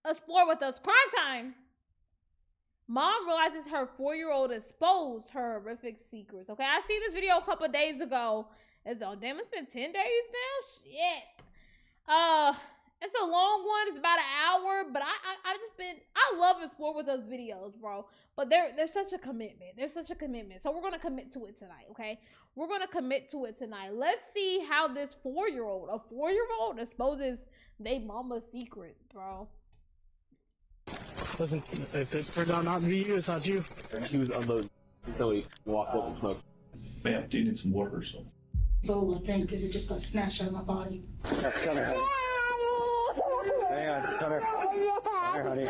Explore with us. Crime time. Mom realizes her 4-year-old exposed her horrific secrets. Okay, I see this video a couple days ago. It's damn, it's been 10 days now. Shit. It's a long one. It's about an hour, but I love Explore with Us videos, bro. But there's such a commitment. There's such a commitment. So we're gonna commit to it tonight, okay? We're gonna commit to it tonight. Let's see how this 4-year-old exposes they mama's secret, bro. Listen, if it turned out not to be you, it's not you. He was unloading, so he walked up and smoked. Ma'am, do you need some water or something? So I think is it just got snatched out of my body. Come here, honey. Hang on, come here. Come here, honey.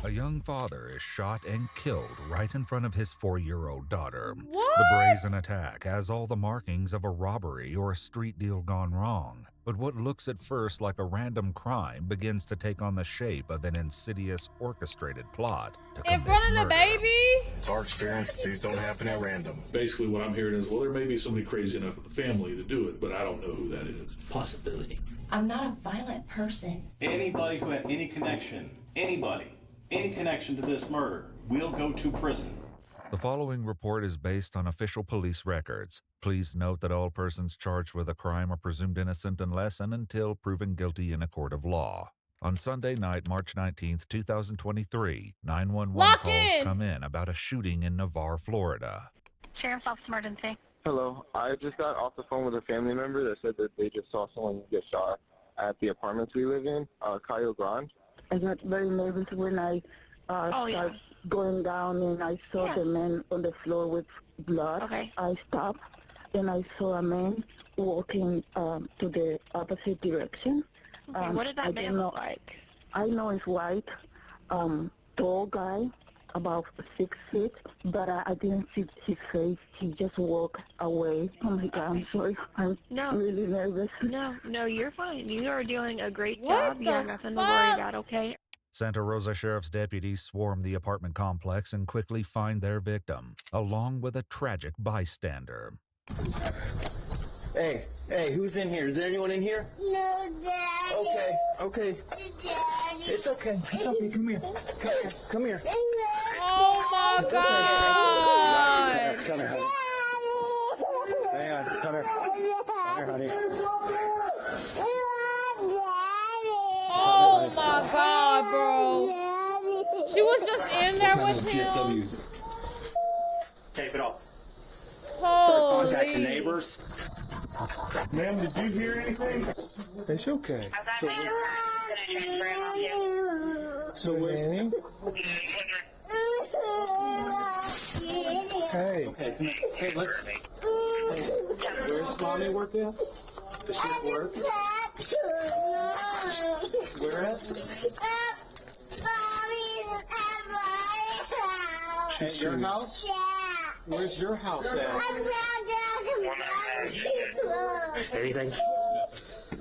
A young father is shot and killed right in front of his 4-year-old daughter. What? The brazen attack has all the markings of a robbery or a street deal gone wrong. But what looks at first like a random crime begins to take on the shape of an insidious, orchestrated plot to In commit front of the murder. baby? It's our experience. These don't happen at random. Basically, what I'm hearing is, well, there may be somebody crazy enough in the family to do it, but I don't know who that is. Possibility. I'm not a violent person. Anybody who had any connection to this murder will go to prison. The following report is based on official police records. Please note that all persons charged with a crime are presumed innocent unless and until proven guilty in a court of law. On Sunday night, March 19th, 2023, 911 Lock calls in. come in about a shooting in Navarre, Florida. Sheriff's Office Emergency. Hello, I just got off the phone with a family member that said that they just saw someone get shot at the apartments we live in, Cayo Grande. I got very nervous when I started going down and I saw the man on the floor with blood. Okay. I stopped and I saw a man walking to the opposite direction. Okay, what did that man look like? I know he's white, tall guy, about 6 feet, but I didn't see his face. He just walked away. Oh my God, I'm sorry. I'm really nervous. No, you're fine. You are doing a great What job. You the have nothing to worry fuck? about, okay? Santa Rosa Sheriff's deputies swarm the apartment complex and quickly find their victim, along with a tragic bystander. Hey, who's in here? Is there anyone in here? No, Daddy. Okay. Daddy. It's okay. Come here. Come here. Oh my God. Come here, honey. Hang on, come here. Come here, honey. Oh my God, bro. She was just in there with him. Tape it off. Start contacting Holy. neighbors. Ma'am, did you hear anything? It's okay. So Annie? Hey. Okay, come here. Hey, let's. Hey, where's mommy work at? Does she at work? Where at? At your house? Yeah. Where's your house at? Anything?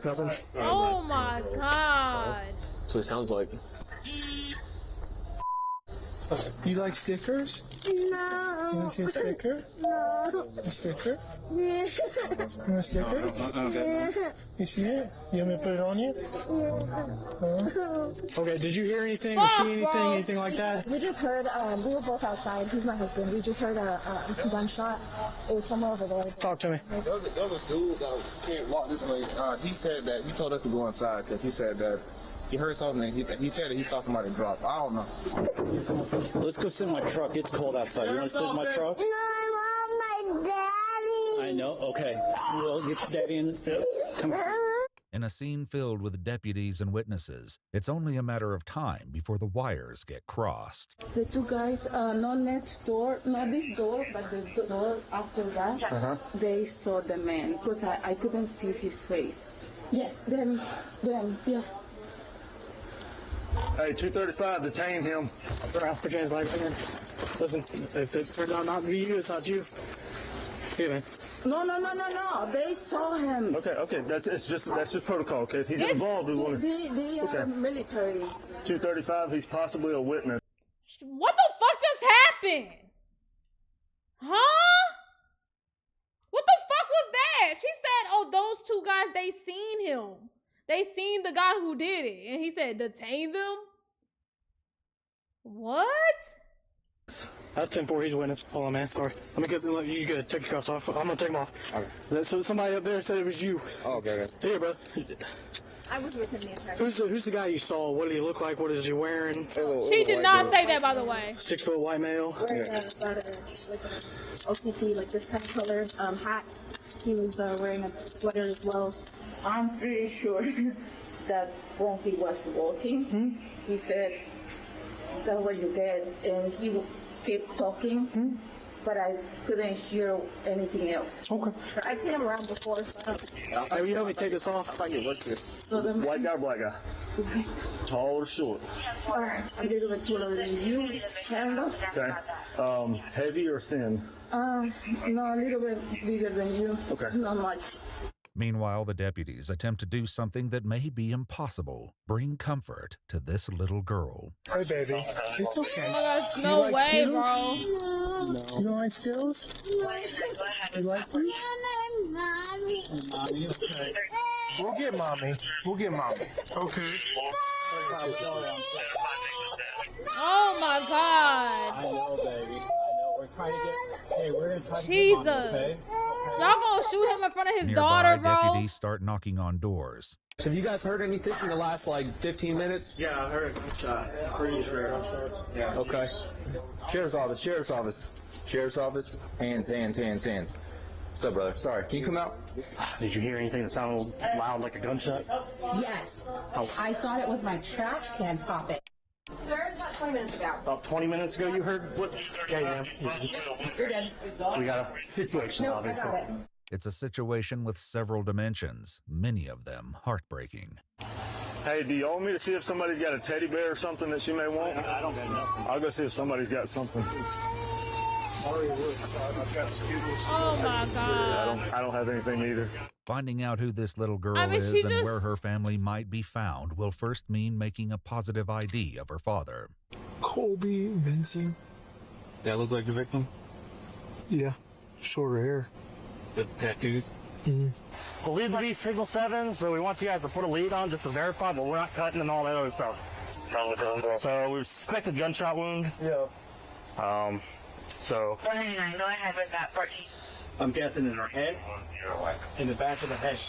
Nothing? Oh my God. So it sounds like. You like stickers? No. You want to see a sticker? No. A sticker? Yeah. You want a sticker? Okay. You see it? You want me to put it on you? Okay, did you hear anything or Fuck, see anything, bro. anything like that? We just heard, we were both outside. He's my husband. We just heard a gunshot. It was somewhere over there. Talk to me. There was a dude that can't walk this way. He said that he told us to go inside because he said that he heard something. He said that he saw somebody drop. I don't know. Let's go sit in my truck. It's cold outside. You want to sit in my truck? No, I want my daddy. I know. Okay. We'll get your daddy in. Come here. In a scene filled with deputies and witnesses, it's only a matter of time before the wires get crossed. The two guys, not next door, not this door, but the door after that, they saw the man because I couldn't see his face. Yes, them, yeah. Hey, 235, detain him. Ralph Virginia's right there. Listen, if it turned out not to be you, it's not you. Here, man. No. They saw him. Okay. That's just protocol. Okay, if he's involved, we want to. They are military. 235, he's possibly a witness. What the fuck just happened? Huh? What the fuck was that? She said, oh, those two guys, they seen him. They seen the guy who did it, and he said detain them. What? That's 10-4. He's a witness. Hold on, man. Sorry. Let me get you. Good. Take your cuffs off. I'm gonna take them off. Okay. So somebody up there said it was you. Oh, okay. Here, bro. I was with him the entire time. Who's the guy you saw? What did he look like? What is he wearing? She did not say that, by the way. 6 foot white male. Wearing like OCP, like this kind of color hat. He was wearing a sweater as well. I'm pretty sure that when he was walking, he said, "That's what you get," and he kept talking, but I couldn't hear anything else. Okay. I've seen him around before. So Will you help me take this off? I can work this. So White guy or black guy? Tall or short? A little bit taller than you, kind of. Okay. Heavy or thin? No, a little bit bigger than you. Okay. Not much. Meanwhile, the deputies attempt to do something that may be impossible. Bring comfort to this little girl. Hey, baby. It's okay. Oh my gosh, no way, bro. No. You don't like Skittles? You like these? Mommy. Okay. We'll get mommy. Okay. Oh my God. I know, baby. I know. We're trying to get. Hey, we're gonna try to Jesus. get mommy, okay? Y'all gonna shoot him in front of his Nearby, daughter, bro? deputies start knocking on doors. Have you guys heard anything in the last, 15 minutes? Yeah, I heard a gunshot. Pretty sure. Yeah. Okay. Sheriff's office. Hands. What's up, brother? Sorry. Can you come out? Did you hear anything that sounded loud like a gunshot? Yes. I thought it was my trash can popping. Sir, about 20 minutes ago. About 20 minutes ago, you heard what? Yeah, ma'am. You're good. We got a situation, obviously. I got it. It's a situation with several dimensions, many of them heartbreaking. Hey, do you want me to see if somebody's got a teddy bear or something that she may want? I don't got nothing. I'll go see if somebody's got something. Oh my God. I don't have anything either. Finding out who this little girl is and where her family might be found will first mean making a positive ID of her father. Colby Vincent. That look like the victim? Yeah, shorter hair. With tattoos? Mm-hmm. Believe to be signal 7, so we want you guys to put a lead on just to verify, but we're not cutting and all that other stuff. So we suspect a gunshot wound. Yeah. So. Go ahead with that, Brittany. I'm guessing in her head, in the back of the head.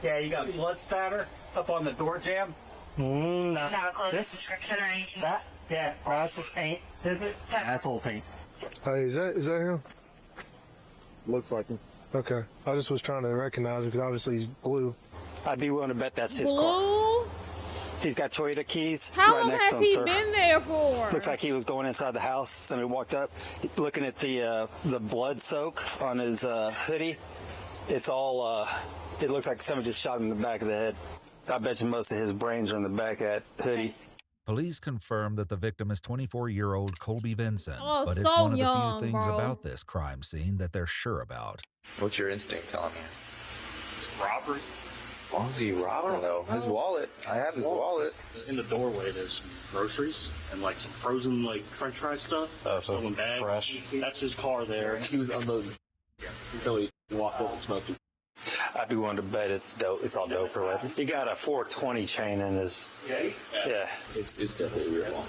Yeah, you got blood spatter up on the door jamb. No. Have a close description or anything? That? Yeah, that's just paint. Is it? That's old paint. Hey, is that him? Looks like him. Okay. I just was trying to recognize him because obviously he's blue. I'd be willing to bet that's his Blue? car. He's got Toyota keys. How right long next has to him, he sir. been there for? Looks like he was going inside the house and we walked up, looking at the blood soak on his hoodie. It's all, it looks like someone just shot him in the back of the head. I bet you most of his brains are in the back of that hoodie. Police confirm that the victim is 24-year-old Colby Vincent, Oh, but so it's one of the young, few things bro. about this crime scene that they're sure about. What's your instinct telling you? It's robbery. Why was he robbing though? His wallet. I have his wallet. In the doorway, there's some groceries and some frozen French fry stuff. So bags. fresh. That's his car there. He was unloading. Until he walked up and smoked it. I'd be willing to bet it's dope. It's all dope or whatever. He got a 420 chain in his. Yeah. It's definitely real.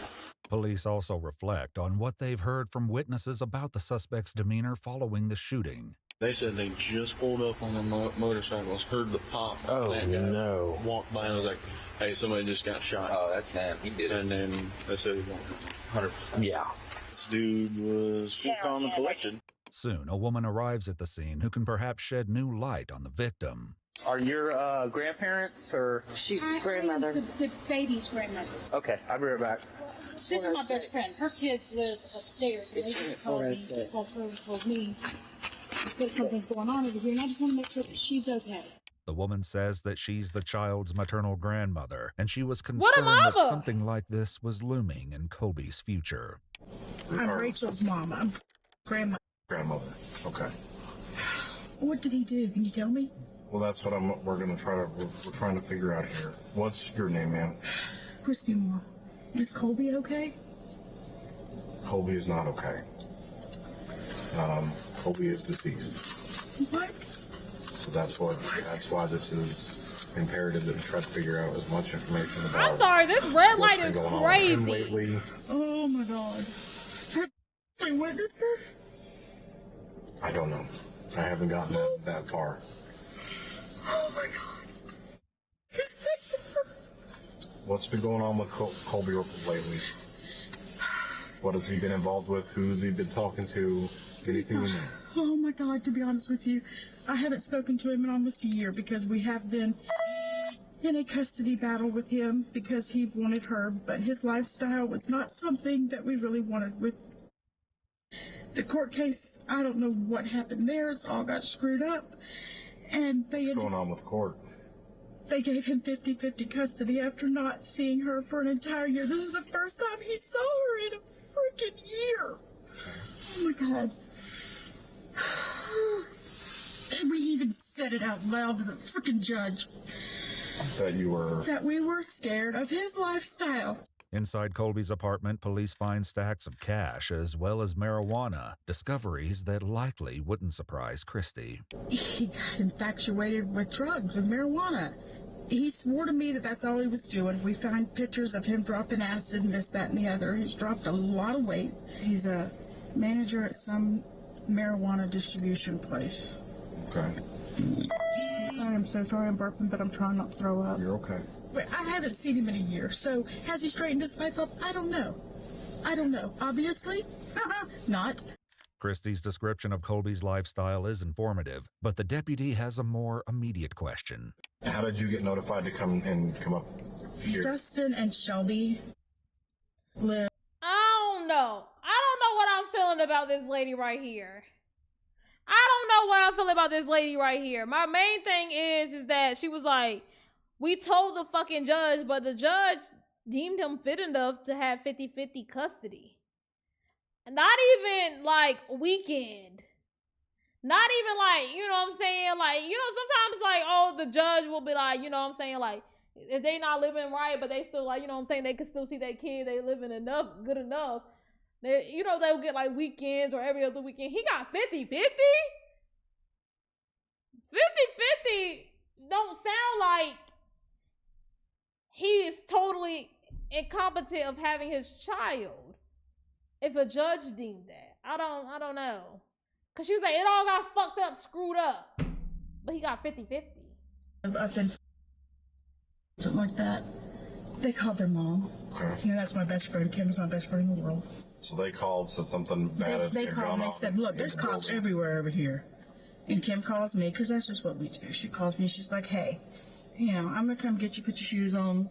Police also reflect on what they've heard from witnesses about the suspect's demeanor following the shooting. They said they just pulled up on their motorcycles, heard the pop. Oh, that guy no. walked by and was like, hey, somebody just got shot. Oh, that's him. He did it. And then they said he wanted 100%. Yeah. This dude was cool, calm, and collected. Soon, a woman arrives at the scene who can perhaps shed new light on the victim. Are your grandparents or? She's grandmother. The baby's grandmother. Okay, I'll be right back. This is my best friend. Her kids live upstairs, and they just called me, told me that something's going on over here, and I just want to make sure that she's okay. The woman says that she's the child's maternal grandmother, and she was concerned that something like this was looming in Colby's future. I'm Rachel's mom. I'm grandmother. Okay. What did he do? Can you tell me? Well, that's what we're trying to figure out here. What's your name, ma'am? Christy Moore. Is Colby okay? Colby is not okay. Colby is deceased. What? So that's why this is imperative that we try to figure out as much information about. I'm sorry, this red light what's is been going on with him crazy. lately. Oh my God. Have they witnessed this? I don't know. I haven't gotten that far. Oh my God. What's been going on with Colby lately? What has he been involved with? Who's he been talking to? Anything you know? Oh my God, to be honest with you, I haven't spoken to him in almost a year because we have been in a custody battle with him because he wanted her, but his lifestyle was not something that we really wanted with the court case. I don't know what happened there. It's all got screwed up. And What's going on with court? They gave him 50-50 custody after not seeing her for an entire year. This is the first time he saw her in a freaking year. Oh my God. And we even said it out loud to the freaking judge. That we were scared of his lifestyle. Inside Colby's apartment, police find stacks of cash as well as marijuana, discoveries that likely wouldn't surprise Christy. He got infatuated with drugs, with marijuana. He swore to me that that's all he was doing. We find pictures of him dropping acid and this, that, and the other. He's dropped a lot of weight. He's a manager at some marijuana distribution place. Okay. I am so sorry I'm burping, but I'm trying not to throw up. You're okay. But I haven't seen him in a year, so has he straightened his life up? I don't know. I don't know. Obviously, not. Christie's description of Colby's lifestyle is informative, but the deputy has a more immediate question. How did you get notified to come up here? Justin and Shelby live. I don't know. I don't know what I'm feeling about this lady right here. I don't know what I'm feeling about this lady right here. My main thing is that she was like, we told the fucking judge, but the judge deemed him fit enough to have 50-50 custody. Not even like weekend. Not even like, you know what I'm saying? Like, you know, sometimes like, oh, the judge will be like, you know what I'm saying? Like, if they not living right, but they still like, you know what I'm saying? They can still see their kid. They living enough, good enough. They, you know, they'll get like weekends or every other weekend. He got 50-50? 50-50 don't sound like he is totally incompetent of having his child. If a judge deemed that. I don't know. Cause she was like, it all got fucked up, screwed up. But he got 50-50. I've been something like that. They called their mom. Okay. You know, that's my best friend. Kim is my best friend in the world. So they called, said something bad They had called gone and on they said, look, there's cops everywhere over here. And Kim calls me, because that's just what we do. She calls me, she's like, hey, you know, I'm going to come get you, put your shoes on.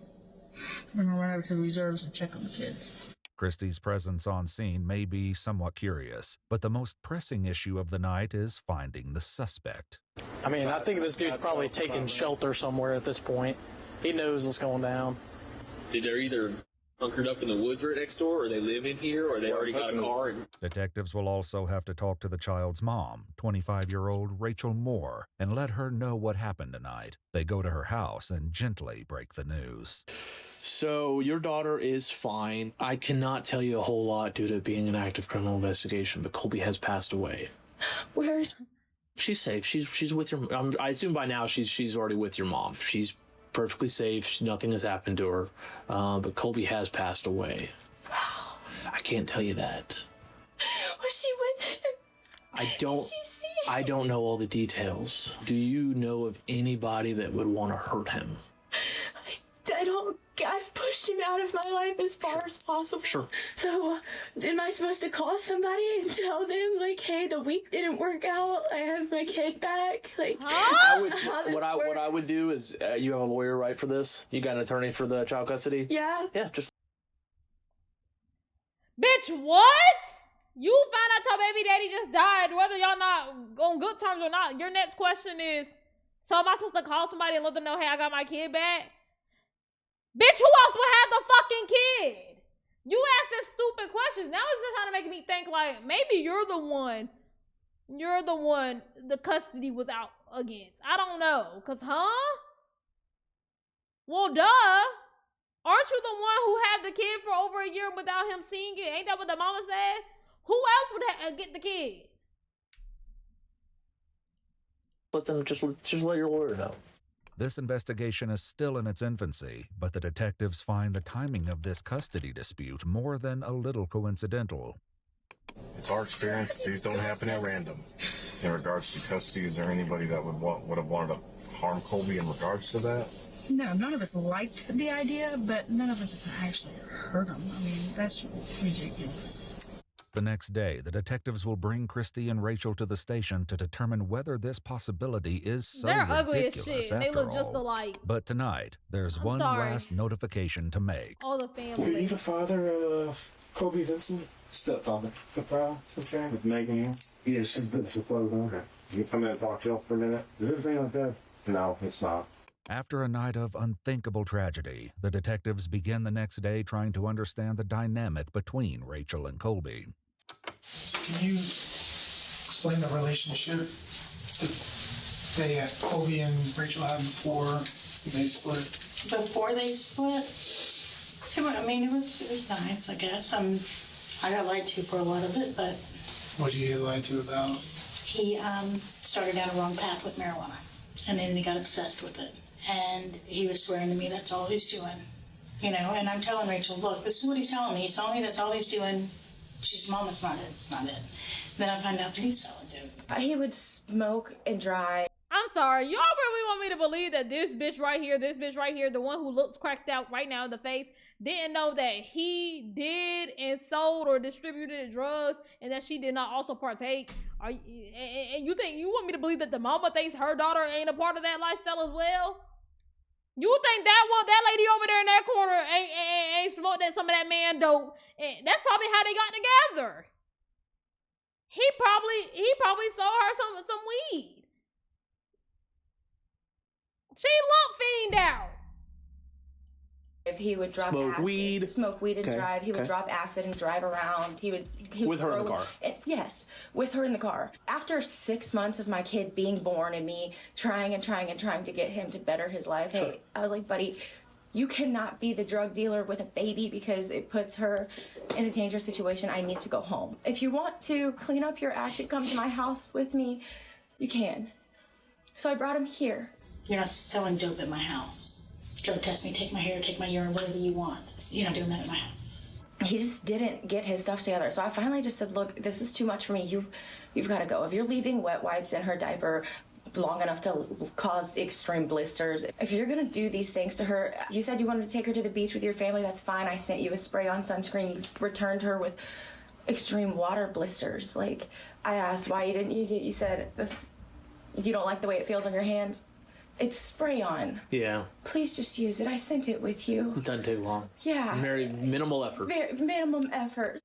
We're going to run over to the reserves and check on the kids. Christie's presence on scene may be somewhat curious, but the most pressing issue of the night is finding the suspect. I mean, I think this dude's probably taking shelter somewhere at this point. He knows what's going down. They're either bunkered up in the woods right next door, or they live in here, or they already got a car. Detectives will also have to talk to the child's mom, 25-year-old Rachel Moore, and let her know what happened tonight. They go to her house and gently break the news. So your daughter is fine. I cannot tell you a whole lot due to it being an active criminal investigation, but Colby has passed away. Where is... She's safe. She's with your... I assume by now she's already with your mom. She's perfectly safe. Nothing has happened to her. But Colby has passed away. I can't tell you that. Was she with him? I don't know all the details. Do you know of anybody that would want to hurt him? I don't... I've pushed him out of my life as far as possible. Sure. So, am I supposed to call somebody and tell them, like, hey, the week didn't work out, I have my kid back? Like, What I would do is, you have a lawyer, right, for this? You got an attorney for the child custody? Yeah. Yeah, just... Bitch, what? You found out your baby daddy just died, whether y'all not on good terms or not. Your next question is, so am I supposed to call somebody and let them know, hey, I got my kid back? Bitch, who else would have the fucking kid? You asked this stupid questions. Now it's just trying to make me think like maybe you're the one the custody was out against. I don't know. Cause well, duh. Aren't you the one who had the kid for over a year without him seeing it? Ain't that what the mama said? Who else would get the kid? Let them just let your lawyer know. This investigation is still in its infancy, but the detectives find the timing of this custody dispute more than a little coincidental. It's our experience these don't happen at random. In regards to custody, is there anybody that would have wanted to harm Colby in regards to that? No, none of us liked the idea, but none of us have actually hurt him. I mean, that's ridiculous. The next day, the detectives will bring Christy and Rachel to the station to determine whether this possibility is so They're ugly as ridiculous shit, and they after look just all. alike. But tonight, there's I'm one sorry. last notification to make. All the Are family. you the father of Kobe Vincent? Stepfather. Stepfather? With Megan here? Yeah, she's been supposed. Okay. You come in and talk to her for a minute? Is everything okay? No, it's not. After a night of unthinkable tragedy, the detectives begin the next day trying to understand the dynamic between Rachel and Colby. So can you explain the relationship that they, Colby and Rachel had before they split? Before they split, I mean, it was nice, I guess. I got lied to for a lot of it, but What did you get lied to about? he started down a wrong path with marijuana, and then he got obsessed with it. And he was swearing to me that's all he's doing, and I'm telling Rachel, look, this is what he's telling me. He's telling me that's all he's doing. She's, Mom, it's not it. It's not it. Then I find out that he's selling dope. He would smoke and drive. I'm sorry. Y'all really want me to believe that this bitch right here, the one who looks cracked out right now in the face, didn't know that he did and sold or distributed drugs and that she did not also partake? And you think you want me to believe that the mama thinks her daughter ain't a part of that lifestyle as well? You think that lady over there in that corner ain't smoked some of that man dope? And that's probably how they got together. He probably sold her some weed. She looked fiend out. If he would drop Smoke acid, weed. smoke weed and Okay, drive. He would okay. drop acid and drive around. He would With her in the car? Yes, with her in the car. After 6 months of my kid being born and me trying to get him to better his life, Sure. hey, I was like, buddy, you cannot be the drug dealer with a baby because it puts her in a dangerous situation. I need to go home. If you want to clean up your act and come to my house with me, you can. So I brought him here. You're not selling dope at my house. Drug test me, take my hair, take my urine, whatever you want. You're not doing that at my house. He just didn't get his stuff together. So I finally just said, look, this is too much for me. You've got to go. If you're leaving wet wipes in her diaper long enough to cause extreme blisters, if you're going to do these things to her, you said you wanted to take her to the beach with your family, that's fine. I sent you a spray-on sunscreen. You returned her with extreme water blisters. Like, I asked why you didn't use it. You said, you don't like the way it feels on your hands. It's spray-on. Yeah. Please just use it. I sent it with you. It doesn't take long. Yeah. Very minimal effort. Minimum effort.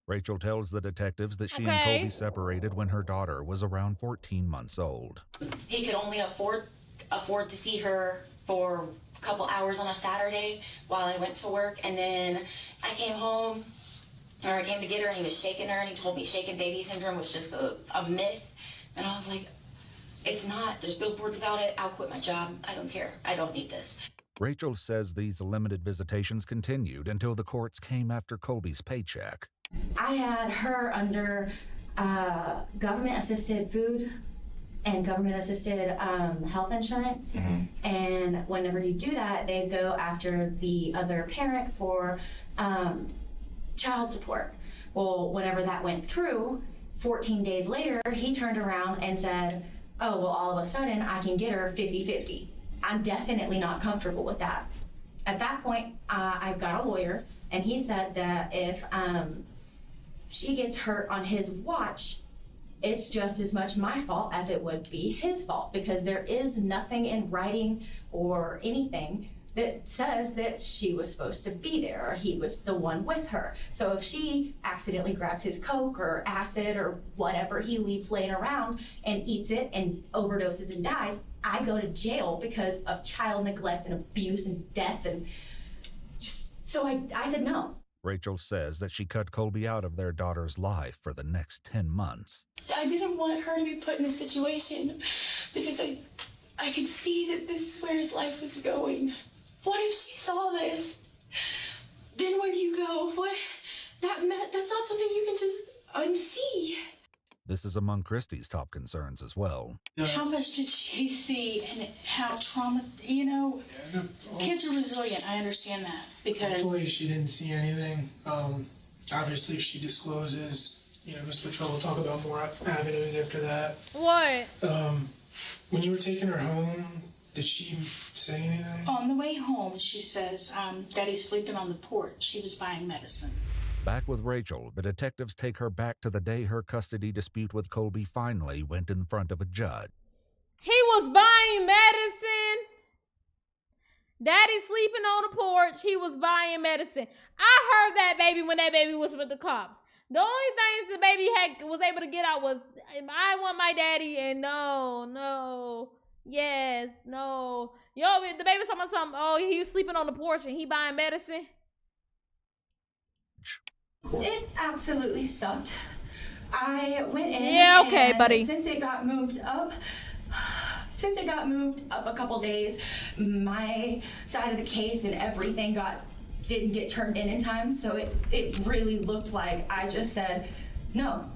Rachel tells the detectives that she and Okay. Colby separated when her daughter was around 14 months old. He could only afford to see her for a couple hours on a Saturday while I went to work, and then I came home, or I came to get her, and he was shaking her, and he told me shaken baby syndrome was just a myth, and I was like, it's not. There's billboards about it. I'll quit my job. I don't care. I don't need this. Rachel says these limited visitations continued until the courts came after Colby's paycheck. I had her under government-assisted food and government-assisted health insurance. And whenever you do that, they go after the other parent for child support. Well, whenever that went through, 14 days later, he turned around and said, oh, well, all of a sudden, I can get her 50-50. I'm definitely not comfortable with that. At that point, I've got a lawyer, and he said that if she gets hurt on his watch, it's just as much my fault as it would be his fault, because there is nothing in writing or anything that says that she was supposed to be there or he was the one with her. So if she accidentally grabs his Coke or acid or whatever he leaves laying around and eats it and overdoses and dies, I go to jail because of child neglect and abuse and death. And just, so I said no. Rachel says that she cut Colby out of their daughter's life for the next 10 months. I didn't want her to be put in a situation because I could see that this is where his life was going. What if she saw this? Then where do you go? That's not something you can just unsee. This is among Christie's top concerns as well. How much did she see and how kids are resilient. I understand that because... Hopefully she didn't see anything. Obviously if she discloses, Mr. Troll will talk about more avenues after that. What? When you were taking her home, did she say anything? On the way home, she says, Daddy's sleeping on the porch. She was buying medicine. Back with Rachel, the detectives take her back to the day her custody dispute with Colby finally went in front of a judge. He was buying medicine. Daddy sleeping on the porch. He was buying medicine. I heard that baby when that baby was with the cops. The only things the baby was able to get out was, I want my daddy, and no, yes, no. Yo, the baby was talking about something, oh, he was sleeping on the porch and he buying medicine. It absolutely sucked. I went in. Yeah, okay, and buddy. Since it got moved up a couple days, my side of the case and everything didn't get turned in time. So it really looked like I just said, no,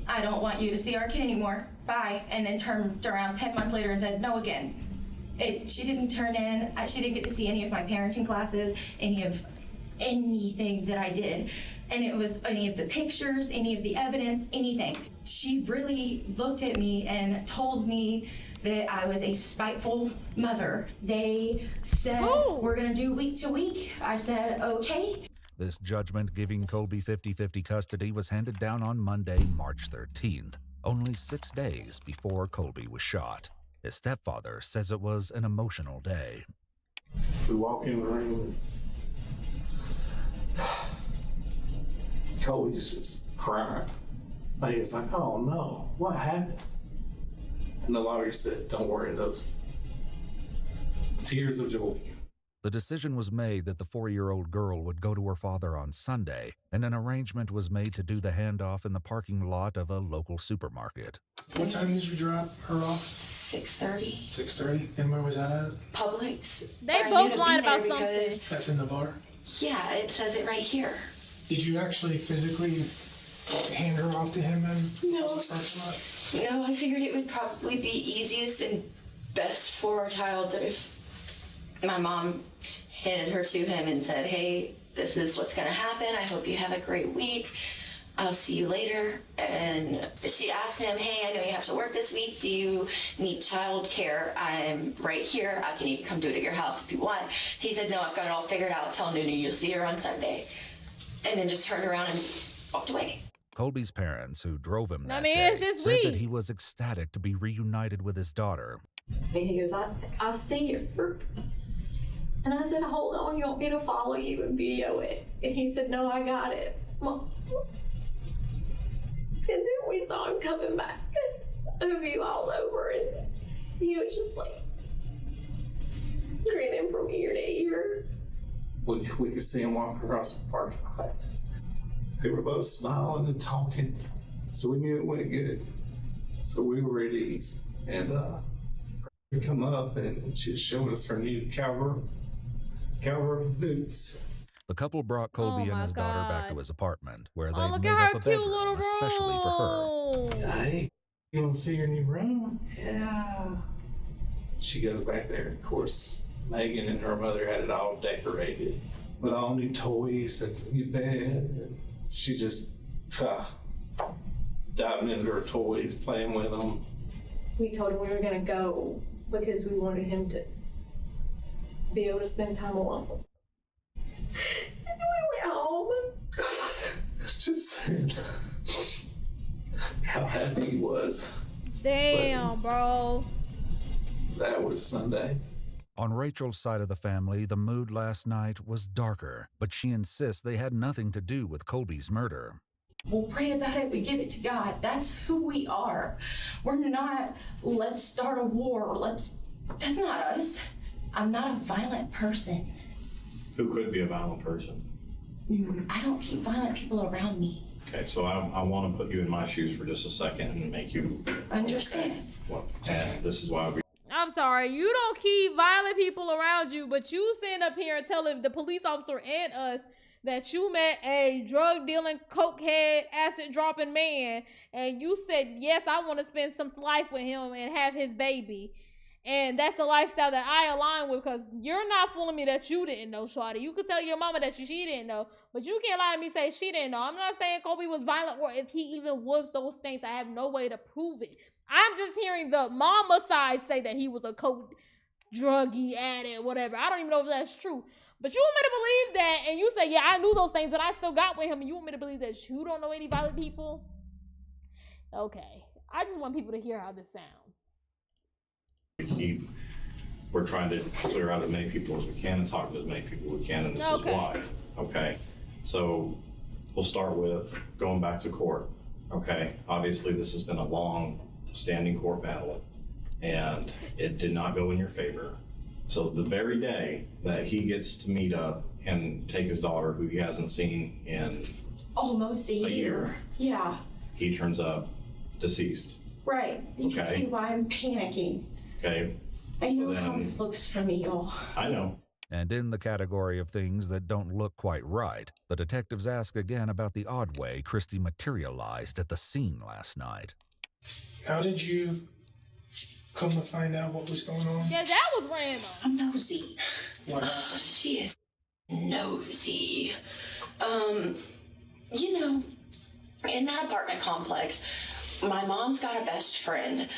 I don't want you to see our kid anymore. Bye. And then turned around 10 months later and said no again. She didn't turn in. She didn't get to see any of my parenting classes, anything that I did. And it was any of the pictures, any of the evidence, anything. She really looked at me and told me that I was a spiteful mother. They said, we're gonna do week to week. I said, okay. This judgment giving Colby 50-50 custody was handed down on Monday, March 13th, only 6 days before Colby was shot. His stepfather says it was an emotional day. We walk in the room. Colby's just crying. Like, it's like, oh no, what happened? And the lawyer said, don't worry, those tears of joy. The decision was made that the 4-year-old girl would go to her father on Sunday, and an arrangement was made to do the handoff in the parking lot of a local supermarket. What time did you drop her off? 6:30. 6:30? And where was that at? Publix. They both lied about something. That's in the bar? Yeah, it says it right here. Did you actually physically hand her off to him and No, I figured it would probably be easiest and best for our child that if my mom handed her to him and said, hey, this is what's going to happen. I hope you have a great week. I'll see you later. And she asked him, hey, I know you have to work this week. Do you need child care? I'm right here. I can even come do it at your house if you want. He said, no, I've got it all figured out. Tell Nunu you'll see her on Sunday. And then just turned around and walked away. Colby's parents, who drove him that it's day, this said that week. he was ecstatic to be reunited with his daughter. And he goes, I see her. And I said, hold on, you want me to follow you and video it? And he said, no, I got it, Mom. And then we saw him coming back a few miles over, and he was just like grinning from ear to ear. We could see him walk across the parking lot. They were both smiling and talking, so we knew it went good. So we were at ease. And we come up, and she was showing us her new cowboy boots. The couple brought Colby and his daughter back to his apartment, where they look made at her up a cute bedroom little especially for her. Hey, you want to see your new room? Yeah. She goes back there. Of course, Megan and her mother had it all decorated with all new toys and new bed. And she just diving into her toys, playing with them. We told him we were going to go because we wanted him to be able to spend time alone. And then we went home. It's just sad how happy he was. Damn, bro. That was Sunday. On Rachel's side of the family, the mood last night was darker, but she insists they had nothing to do with Colby's murder. We'll pray about it, we give it to God. That's who we are. We're not, let's start a war. That's not us. I'm not a violent person. Who could be a violent person? I don't keep violent people around me. Okay, so I want to put you in my shoes for just a second and make you understand. Okay. Well, and this is why I'm sorry, you don't keep violent people around you, but you stand up here and telling the police officer and us that you met a drug dealing, cokehead, acid dropping man, and you said, yes, I want to spend some life with him and have his baby. And that's the lifestyle that I align with, because you're not fooling me that you didn't know, Shawty. You could tell your mama that she didn't know, but you can't lie to me and say she didn't know. I'm not saying Kobe was violent, or if he even was those things. I have no way to prove it. I'm just hearing the mama side say that he was a coke druggy addict, whatever. I don't even know if that's true. But you want me to believe that, and you say, yeah, I knew those things, and I still got with him, and you want me to believe that you don't know any violent people? Okay. I just want people to hear how this sounds. We're trying to clear out as many people as we can and talk to as many people as we can, and this is why. Okay. So we'll start with going back to court. Okay. Obviously, this has been a long standing court battle, and it did not go in your favor. So the very day that he gets to meet up and take his daughter, who he hasn't seen in almost a year. Yeah. He turns up deceased. Right. You can see why I'm panicking. Okay. I know how this looks for me, y'all. I know. And in the category of things that don't look quite right, the detectives ask again about the odd way Christy materialized at the scene last night. How did you come to find out what was going on? Yeah, that was random. I'm nosy. What? She is nosy. You know, in that apartment complex, my mom's got a best friend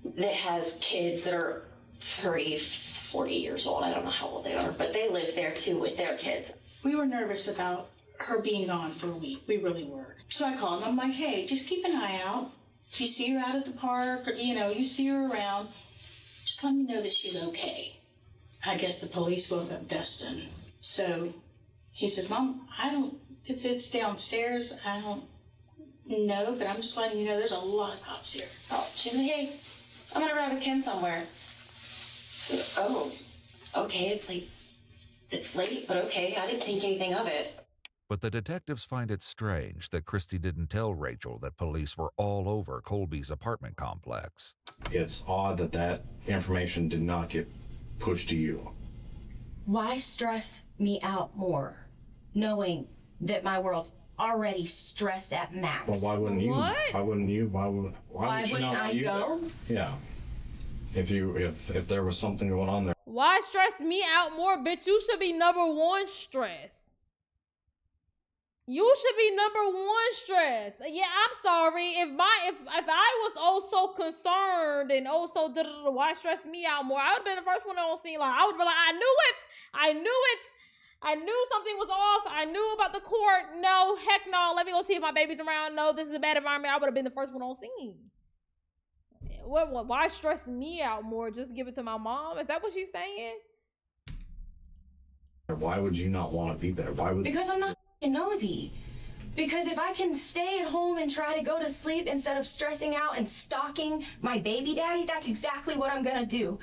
that has kids that are 30, 40 years old. I don't know how old they are, but they live there too with their kids. We were nervous about her being gone for a week. We really were. So I called him. I'm like, hey, just keep an eye out. If you see her out at the park, or, you know, you see her around, just let me know that she's okay. I guess the police woke up Dustin. So he said, Mom, it's downstairs. I don't know, but I'm just letting you know there's a lot of cops here. Oh, she's like, hey, I'm gonna ride with Ken somewhere. So, oh, okay, it's late, but okay, I didn't think anything of it. But the detectives find it strange that Christy didn't tell Rachel that police were all over Colby's apartment complex. It's odd that information did not get pushed to you. Why stress me out more, knowing that my world's already stressed at max? Well, why wouldn't you? What? Why wouldn't you? Why wouldn't I go? Yeah. If there was something going on there. Why stress me out more, bitch? You should be number one stressed. You should be number one stressed. Yeah, I'm sorry. If I was also concerned and also why stress me out more, I would have been the first one on scene. Like, I would be like, I knew something was off. I knew about the court. No, heck no. Let me go see if my baby's around. No, this is a bad environment. I would have been the first one on scene. Why stress me out more? Just give it to my mom? Is that what she's saying? Why would you not want to be there? Because I'm not nosy. Because if I can stay at home and try to go to sleep instead of stressing out and stalking my baby daddy, that's exactly what I'm gonna do.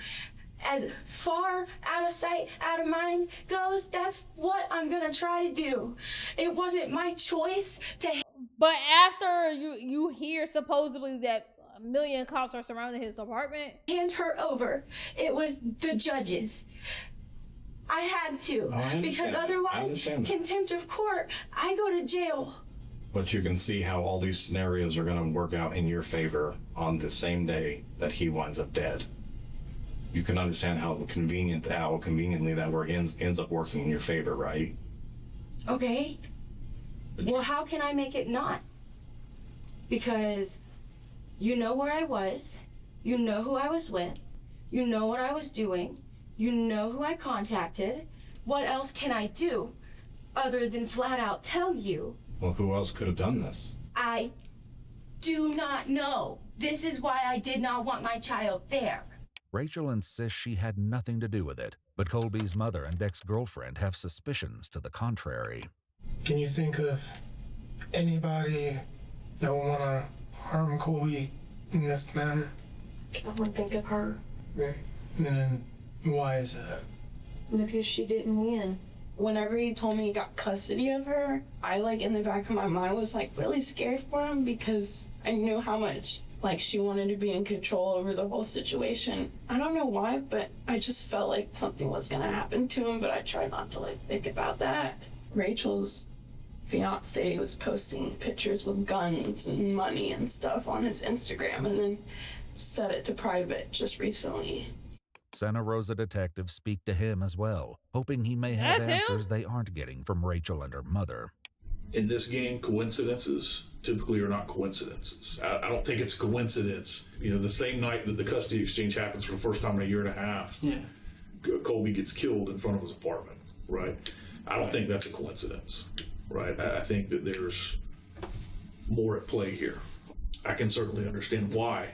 As far out of sight, out of mind goes, that's what I'm gonna try to do. It wasn't my choice to... But after you hear supposedly that a million cops are surrounding his apartment, hand her over. It was the judges. I had to, because otherwise, contempt of court, I go to jail. But you can see how all these scenarios are going to work out in your favor on the same day that he winds up dead. You can understand how conveniently that ends up working in your favor, right? Okay. Well, how can I make it not? Because you know where I was, you know who I was with, you know what I was doing, you know who I contacted. What else can I do other than flat out tell you? Well, who else could have done this? I do not know. This is why I did not want my child there. Rachel insists she had nothing to do with it, but Colby's mother and ex-girlfriend have suspicions to the contrary. Can you think of anybody that would want to harm Colby in this manner? I wouldn't think of her. Okay. And then why is that? Because she didn't win. Whenever he told me he got custody of her, I, in the back of my mind was, really scared for him because I knew how much, she wanted to be in control over the whole situation. I don't know why, but I just felt like something was going to happen to him, but I tried not to, think about that. Rachel's fiance was posting pictures with guns and money and stuff on his Instagram and then set it to private just recently. Santa Rosa detectives speak to him as well, hoping he may have answers they aren't getting from Rachel and her mother. In this game, coincidences typically are not coincidences. I don't think it's a coincidence. You know, the same night that the custody exchange happens for the first time in a year and a half, Colby gets killed in front of his apartment, right? I don't think that's a coincidence, right? I think that there's more at play here. I can certainly understand why,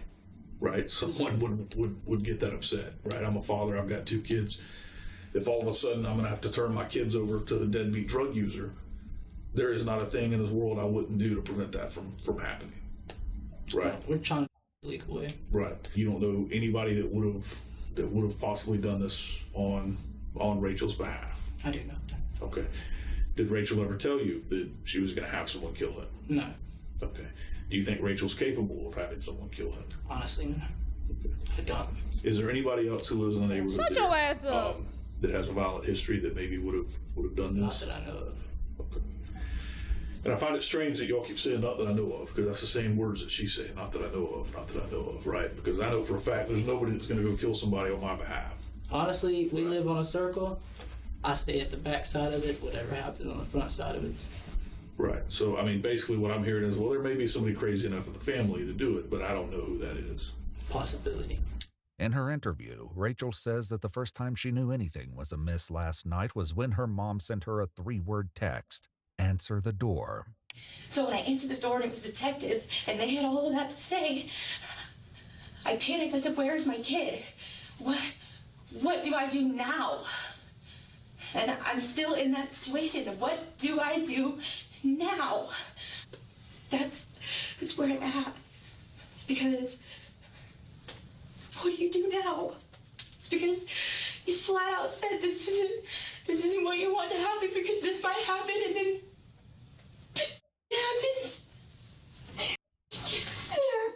right, someone would get that upset, right? I'm a father, I've got 2 kids. If all of a sudden I'm gonna have to turn my kids over to a deadbeat drug user, there is not a thing in this world I wouldn't do to prevent that from happening, right? We're trying to leak away. Right. You don't know anybody that would have possibly done this on Rachel's behalf. I do know. Okay. Did Rachel ever tell you that she was going to have someone kill him? No. Okay. Do you think Rachel's capable of having someone kill him? Honestly, no. I don't. Is there anybody else who lives in the neighborhood Shut your ass up. That has a violent history that maybe would have done this? Not that I know of. Okay. And I find it strange that y'all keep saying "not that I know of," because that's the same words that she said, "Not that I know of, not that I know of," right? Because I know for a fact there's nobody that's going to go kill somebody on my behalf. Honestly, we live on a circle. I stay at the back side of it. Whatever happens on the front side of it. Right. So, I mean, basically what I'm hearing is, well, there may be somebody crazy enough in the family to do it, but I don't know who that is. Possibility. In her interview, Rachel says that the first time she knew anything was amiss last night was when her mom sent her a 3-word text: "Answer the door." So when I answered the door and it was detectives and they had all of that to say, I panicked. I said, "Where's my kid? What do I do now?" And I'm still in that situation. What do I do now? That's where I'm at. It's because, what do you do now? It's because you flat out said this isn't what you want to happen, because this might happen, and then it happens. It's there.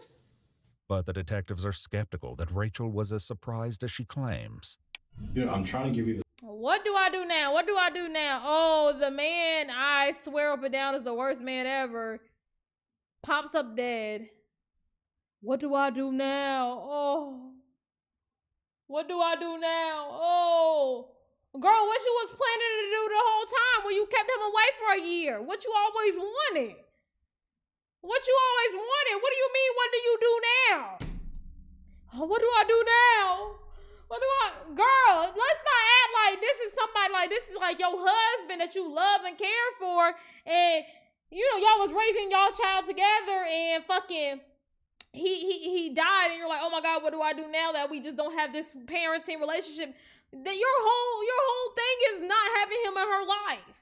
But the detectives are skeptical that Rachel was as surprised as she claims. You know, I'm trying to give you the What do I do now? What do I do now? Oh, the man I swear up and down is the worst man ever pops up dead. What do I do now? Oh. What do I do now? Oh. Girl, what you was planning to do the whole time when you kept him away for a year? What you always wanted? What you always wanted? What do you mean, what do you do now? Oh, what do I do now? Girl, let's not act like this is somebody, like this is like your husband that you love and care for, and you know y'all was raising y'all child together, and fucking he died, and you're like, oh my God, what do I do now that we just don't have this parenting relationship? That your whole thing is not having him in her life.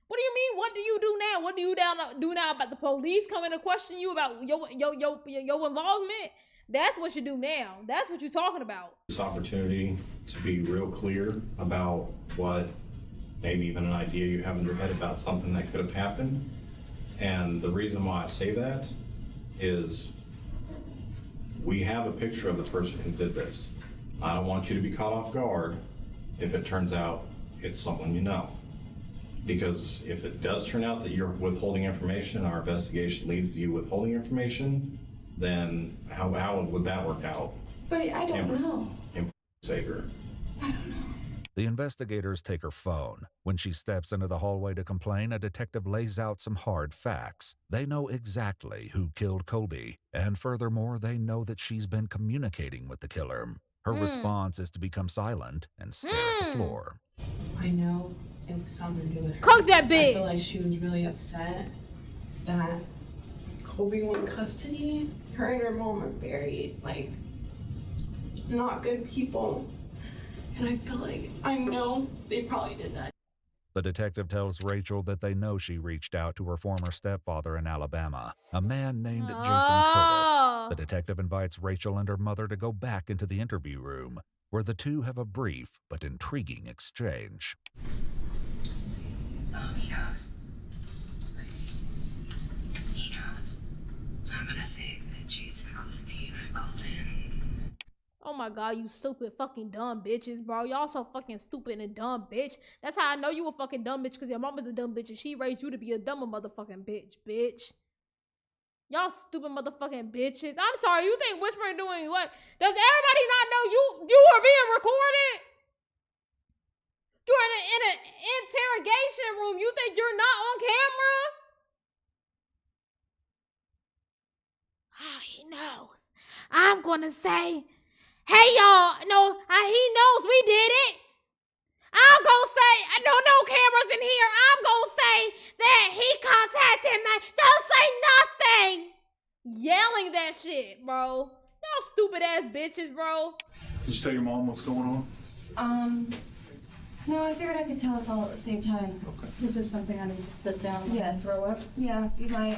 What do you mean? What do you do now? What do you do now about the police coming to question you about your involvement? That's what you do now. That's what you're talking about. This opportunity to be real clear about what, maybe even an idea you have in your head about something that could have happened. And the reason why I say that is we have a picture of the person who did this. I don't want you to be caught off guard if it turns out it's someone you know. Because if it does turn out that you're withholding information, our investigation leads to you withholding information, then how would that work out? But I don't know. Savior. The investigators take her phone. When she steps into the hallway to complain, a detective lays out some hard facts. They know exactly who killed Colby, and furthermore, they know that she's been communicating with the killer. Her response is to become silent and stare at the floor. I know it was something to do with her. Cook that bitch! I feel like she was really upset that Colby won custody. Her and her mom are buried, like, not good people. And I feel like, I know they probably did that. The detective tells Rachel that they know she reached out to her former stepfather in Alabama, a man named Jason Curtis. The detective invites Rachel and her mother to go back into the interview room, where the two have a brief but intriguing exchange. He knows. He knows. I'm gonna say that Jason called me and I called in. Oh my god, you stupid fucking dumb bitches, bro. Y'all so fucking stupid and dumb, bitch. That's how I know you a fucking dumb bitch, because your mama's a dumb bitch and she raised you to be a dumber motherfucking bitch. Y'all stupid motherfucking bitches. I'm sorry, you think whispering doing what? Does everybody not know you are being recorded? You're in an interrogation room. You think you're not on camera? Oh, he knows. I'm gonna say, hey y'all, no, he knows we did it. I'm gonna say, no cameras in here. I'm gonna say that he contacted me. Don't say nothing. Yelling that shit, bro. Y'all stupid ass bitches, bro. Did you tell your mom what's going on? No, I figured I could tell us all at the same time. Okay. This is something I need to sit down Yes. and throw up. Yeah, you might.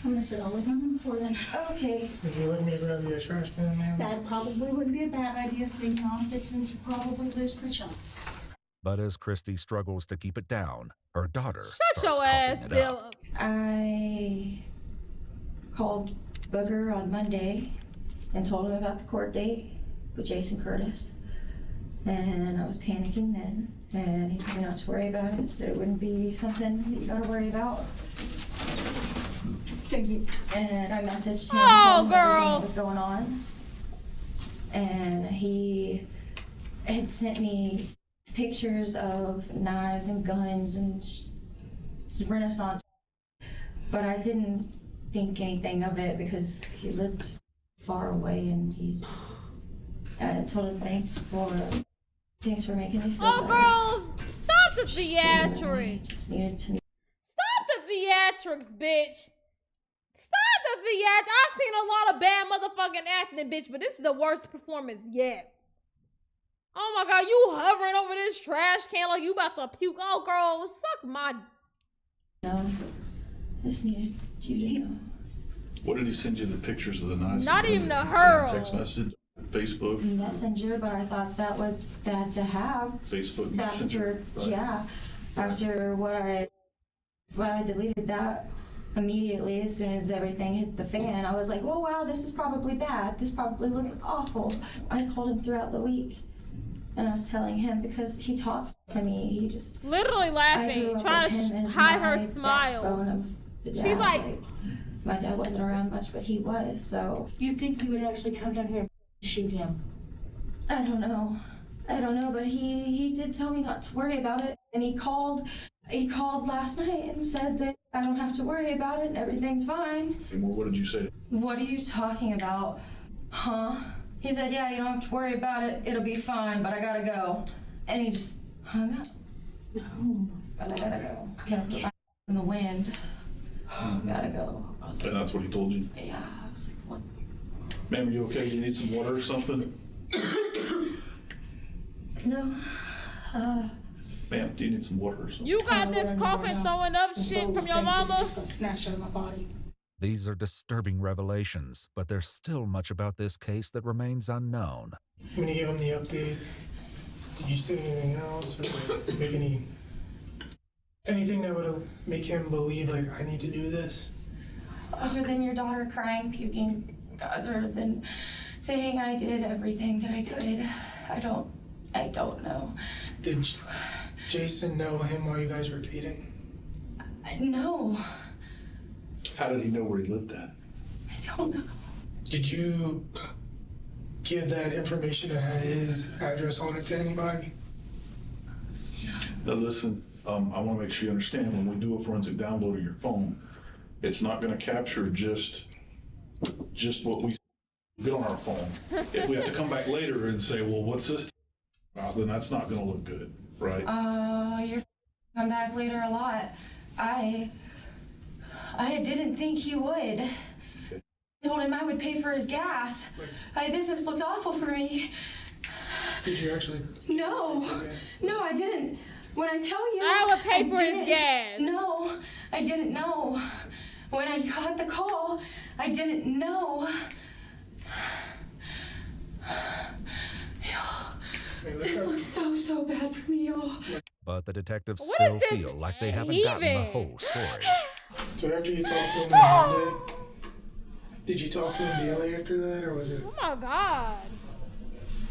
I'm gonna sit all the way down before then. Okay. Would you like me to grab you a trash can, ma'am? That probably wouldn't be a bad idea, seeing how it fits into probably lose my chunks. But as Christy struggles to keep it down, her daughter Shut starts your ass, coughing it Bill. up. I called Booger on Monday and told him about the court date with Jason Curtis. And I was panicking then. And he told me not to worry about it, that it wouldn't be something that you gotta worry about. Thank you. And I messaged him, Oh, told him everything girl. that was going on. And he had sent me pictures of knives and guns and Renaissance. But I didn't think anything of it because he lived far away, and he's just, I told him thanks for making me feel better. Girl, stop the I theatrics. just needed to. Stop the theatrics, bitch. Stop the theatrics. I've seen a lot of bad motherfucking acting, bitch, but this is the worst performance yet. Oh my god, you hovering over this trash can like you about to puke. Oh, girl, suck my. No, just needed you to know. What did he send you the pictures of the knives? Not even a Send hurl. text message, Facebook. Messenger, but I thought that was that to have. Facebook After, Messenger, right. yeah, after what I deleted that immediately as soon as everything hit the fan. I was like, oh wow, this is probably bad. This probably looks awful. I called him throughout the week, and I was telling him because he talks to me. He just Literally laughing, trying to hide her smile. She's like, my dad wasn't around much, but he was. So You think he would actually come down here and shoot him? I don't know, but he did tell me not to worry about it, and he called last night and said that I don't have to worry about it and everything's fine. And what did you say? What are you talking about? Huh? He said, yeah, you don't have to worry about it, it'll be fine, but I gotta go. And he just hung up. No. But I gotta go. I gotta put my in the wind. Gotta go. I was like, And that's what he told you? yeah, I was like, what? Ma'am, are you okay? You need some water or something? No. Ma'am, do you need some water or something? you got this coughing, throwing up I'm shit so from your thankful mama. you're just gonna snatch out of my body. These are disturbing revelations, but there's still much about this case that remains unknown. When you gave him the update, did you say anything else, or like, make anything that would make him believe like I need to do this? Other than your daughter crying, puking, other than saying I did everything that I could, I don't know. Did Jason know him while you guys were dating? No, How did he know where he lived at? I don't know. Did you give that information that had his address on it to anybody? Now listen, I want to make sure you understand, when we do a forensic download of your phone, it's not going to capture just what we get on our phone. If we have to come back later and say, well, what's this about, then that's not going to look good, right? You're come back later a lot. I didn't think he would. I told him I would pay for his gas. This looks awful for me. Did you actually? No, I didn't. When I tell you, I would pay for his didn't- gas. No, I didn't know. When I got the call, I didn't know. This looks so bad for me, y'all. But the detectives What still is this feel like they haven't gotten the heaving? whole story. So after you talked to him on Monday, did you talk to him daily after that, or was it? Oh my god.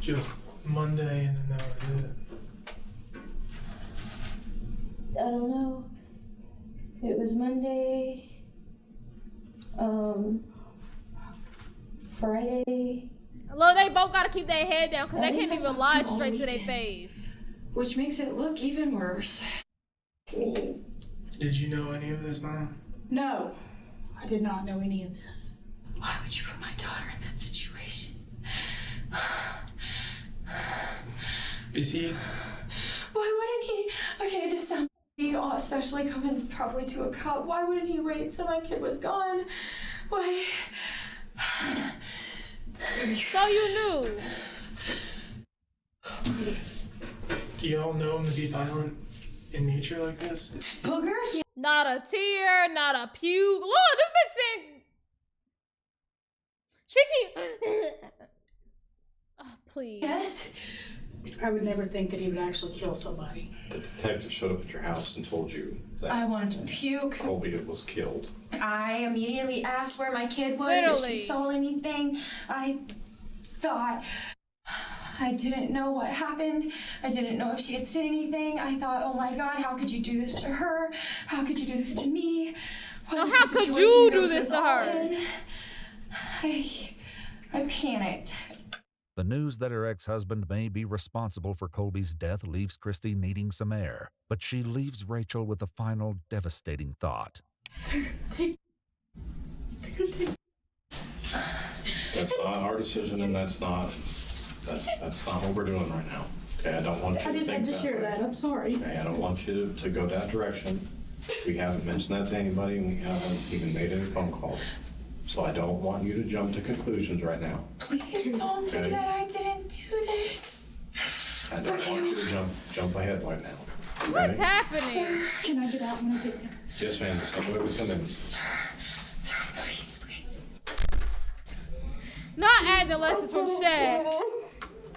just Monday and then that was it? I don't know. It was Monday, Friday. Look, they both gotta keep their head down because I they think can't I even talked to lie him all straight to their weekend. face. Which makes it look even worse. Did you know any of this, Mom? No, I did not know any of this. Why would you put my daughter in that situation? Is he? Why wouldn't he? Okay, this sounds especially coming probably to a cop. Why wouldn't he wait till my kid was gone? Why? So you knew. Do y'all know him to be violent in nature like this? Booger? Yeah. Not a tear, not a puke. Look, this bitch said. She keep. Oh, please. Yes. I would never think that he would actually kill somebody. The detective showed up at your house and told you that I wanted to puke. Colby was killed. I immediately asked where my kid was, Literally. if she saw anything. I thought, I didn't know what happened. I didn't know if she had said anything. I thought, oh my God, how could you do this to her? How could you do this to me? No, how could you do this to her? I panicked. The news that her ex-husband may be responsible for Colby's death leaves Christy needing some air, but she leaves Rachel with a final devastating thought. That's not our decision, and that's not what we're doing right now. Okay, I don't want you I to just think had to share way. that. I'm sorry. Okay, I don't want you to go that direction. We haven't mentioned that to anybody, and we haven't even made any phone calls. So I don't want you to jump to conclusions right now. Please don't do that. I didn't do this. I don't want you to jump ahead right now. What's Okay? happening? Can I get out when I get there? Yes, ma'am. That's not the way we come in. Sir, please. Not adding lessons from Shaq.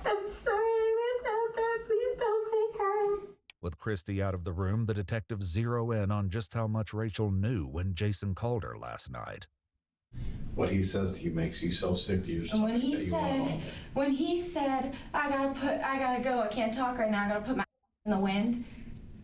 I'm sorry without that. Please don't take her. With Christy out of the room, the detectives zero in on just how much Rachel knew when Jason called her last night. What he says to you makes you so sick to you. And when he said, I gotta go, I can't talk right now, I gotta put my in the wind.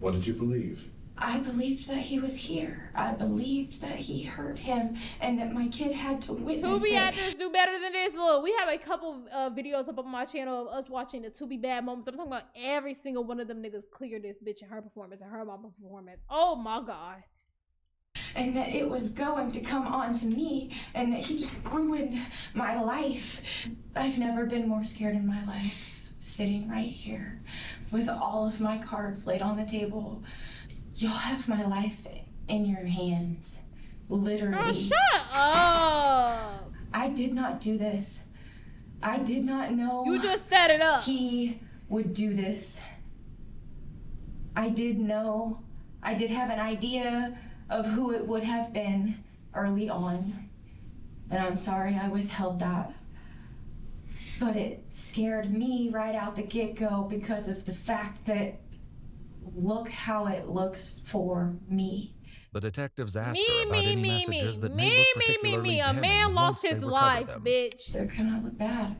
What did you believe? I believed that he was here. I believed that he hurt him and that my kid had to witness Tubi it. actors do better than this. Look, we have a couple videos up on my channel of us watching the Tubi bad moments. I'm talking about every single one of them niggas cleared this bitch in her performance and her mama performance. Oh my God. And that it was going to come on to me and that he just ruined my life. I've never been more scared in my life. Sitting right here with all of my cards laid on the table. Y'all have my life in your hands. Literally. Oh, shut up. I did not do this. I did not know. You just set it up. He would do this. I did know. I did have an idea of who it would have been early on. And I'm sorry I withheld that. But it scared me right out the get-go because of the fact that look how it looks for me. The detectives asked her about any messages that may look particularly A damning man lost once they his recover life, them. bitch. They're gonna look bad.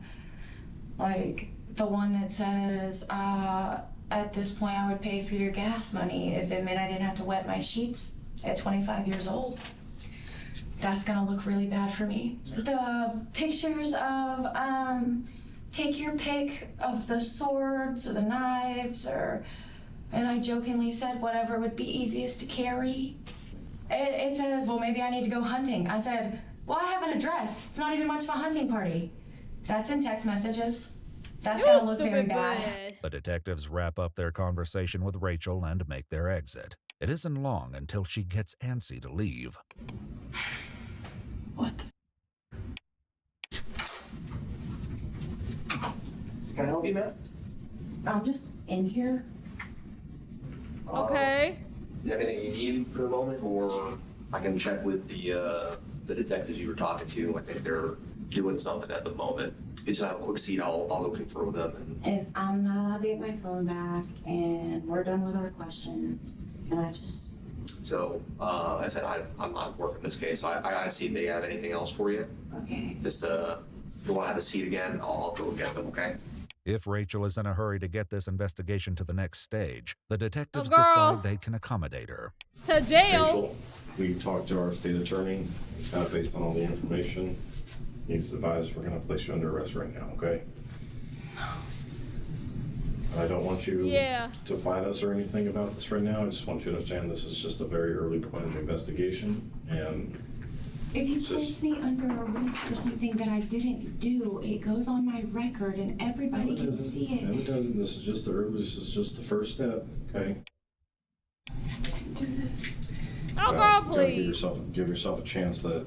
Like the one that says, at this point I would pay for your gas money if it meant I didn't have to wet my sheets at 25 years old. That's gonna look really bad for me. The pictures of, take your pick of the swords or the knives and I jokingly said whatever would be easiest to carry. It says, well, maybe I need to go hunting. I said, well, I have an address. It's not even much of a hunting party. That's in text messages. That's gonna look very bad. The detectives wrap up their conversation with Rachel and make their exit. It isn't long until she gets antsy to leave. Can I help you, Matt? I'm just in here. Okay. Is there anything you need for the moment, or I can check with the detectives you were talking to? I think they're doing something at the moment. If you just have a quick seat, I'll go confirm with them. If I'm not allowed to get my phone back and we're done with our questions, can I just... So, I said I'm not working this case, so I gotta see if they have anything else for you. Okay. Just, if you wanna have a seat again, I'll go get them, okay? If Rachel is in a hurry to get this investigation to the next stage, the detectives girl. decide they can accommodate her. To jail. Rachel, we talked to our state attorney, based on all the information. He's advised we're going to place you under arrest right now, okay? I don't want you to fight us or anything about this right now. I just want you to understand this is just a very early point of the investigation, and if you place me under arrest for something that I didn't do, it goes on my record and everybody can see it. No, it doesn't. This is just the first step, okay? I didn't do this. Oh, girl, You gotta please. give yourself a chance that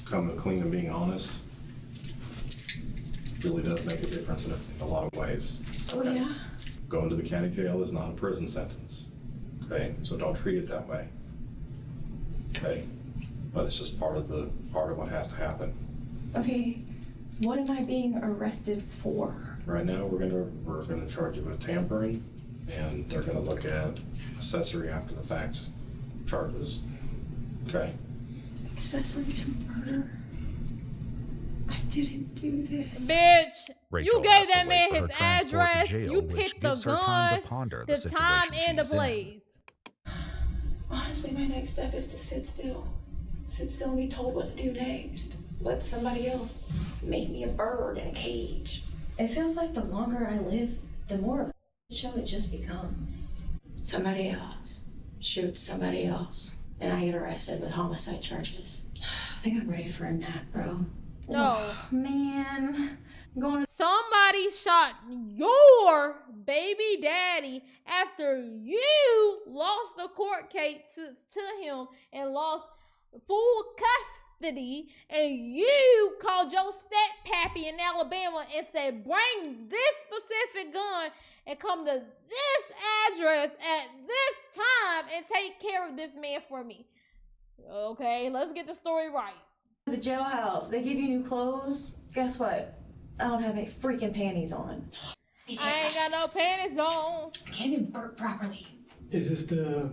coming clean and being honest really does make a difference in a lot of ways. Oh, yeah? Going to the county jail is not a prison sentence, okay? So don't treat it that way, okay? But it's just part of what has to happen. Okay, what am I being arrested for? Right now, we're gonna charge you with tampering, and they're gonna look at accessory after the fact charges, okay? Accessory to murder? I didn't do this. Bitch, Rachel you gave has to that wait man for her his transport to address, jail, you which picked the gives her time gun, to ponder the the time situation and the she's in. blaze. Honestly, my next step is to sit still. Sit still and be told what to do next. Let somebody else make me a bird in a cage. It feels like the longer I live, the more of a show it just becomes. Somebody else shoots somebody else, and I get arrested with homicide charges. I think I'm ready for a nap, bro. No. Oh, man. Somebody shot your baby daddy after you lost the court case to him and lost full custody, and you called your step-pappy in Alabama and said, bring this specific gun and come to this address at this time and take care of this man for me. Okay, let's get the story right. The jailhouse, they give you new clothes. Guess what? I don't have any freaking panties on. I ain't got no panties on. I can't even burp properly. Is this the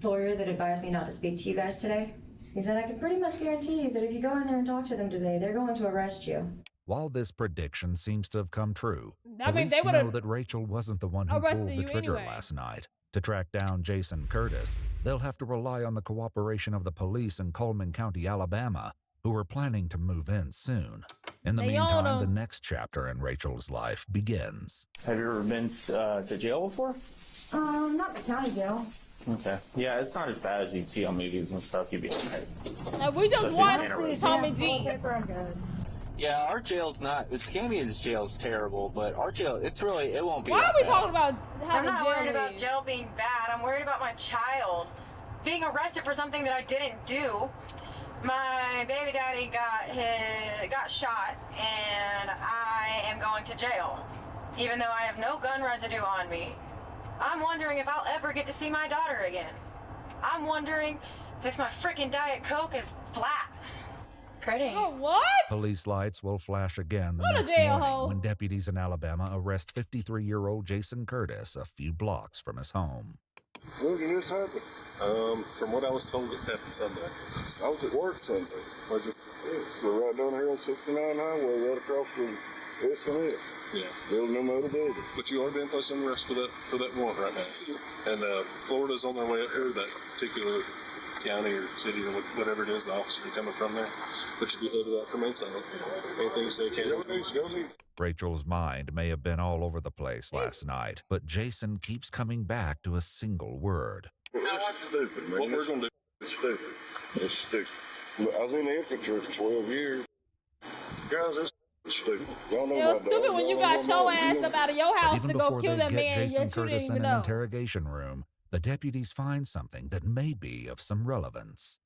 Lawyer that advised me not to speak to you guys today? He said I can pretty much guarantee you that if you go in there and talk to them today, they're going to arrest you. While this prediction seems to have come true, I mean, they police would've know that Rachel wasn't the one who arrested pulled the you trigger anyway. last night. To track down Jason Curtis, they'll have to rely on the cooperation of the police in Coleman County, Alabama, who are planning to move in soon. In the They own meantime, 'em. the next chapter in Rachel's life begins. Have you ever been to jail before? Not the county jail. Okay. Yeah, it's not as bad as you see on movies and stuff. You'd be okay. We just Especially watched in Hanover. Tommy G. Yeah, our jail's not. Scamia's jail's terrible, but our jail, it won't be. Why that are we bad. talking about how I'm the not jail worried is? about jail being bad. I'm worried about my child being arrested for something that I didn't do. My baby daddy got shot, and I am going to jail, even though I have no gun residue on me. I'm wondering if I'll ever get to see my daughter again. I'm wondering if my freaking Diet Coke is flat. Pretty. Oh, what? Police lights will flash again the What a next jail morning hole. when deputies in Alabama arrest 53-year-old Jason Curtis a few blocks from his home. When did this happen? From what I was told, it happened Sunday. I was at work Sunday. We're right down here on 69 Highway, right across from S&S. Yeah. Building them other building. But you are being placed under arrest for that warrant right now. And Florida's on their way up here, that particular county or city or whatever it is, the officers are coming from there. But you do have that from inside. Anything you say can't do. Rachel's mind may have been all over the place last night, but Jason keeps coming back to a single word. It's stupid, man. What we're going to do is stupid. It's stupid. Look, I was in the infantry for 12 years. Guys, it's stupid. Y'all know It was my stupid dog. when you Y'all got know your my- ass up out of your But house even to go before kill they that get man, Jason yet you Curtis didn't in even an know. interrogation room, the deputies find something that may be of some relevance.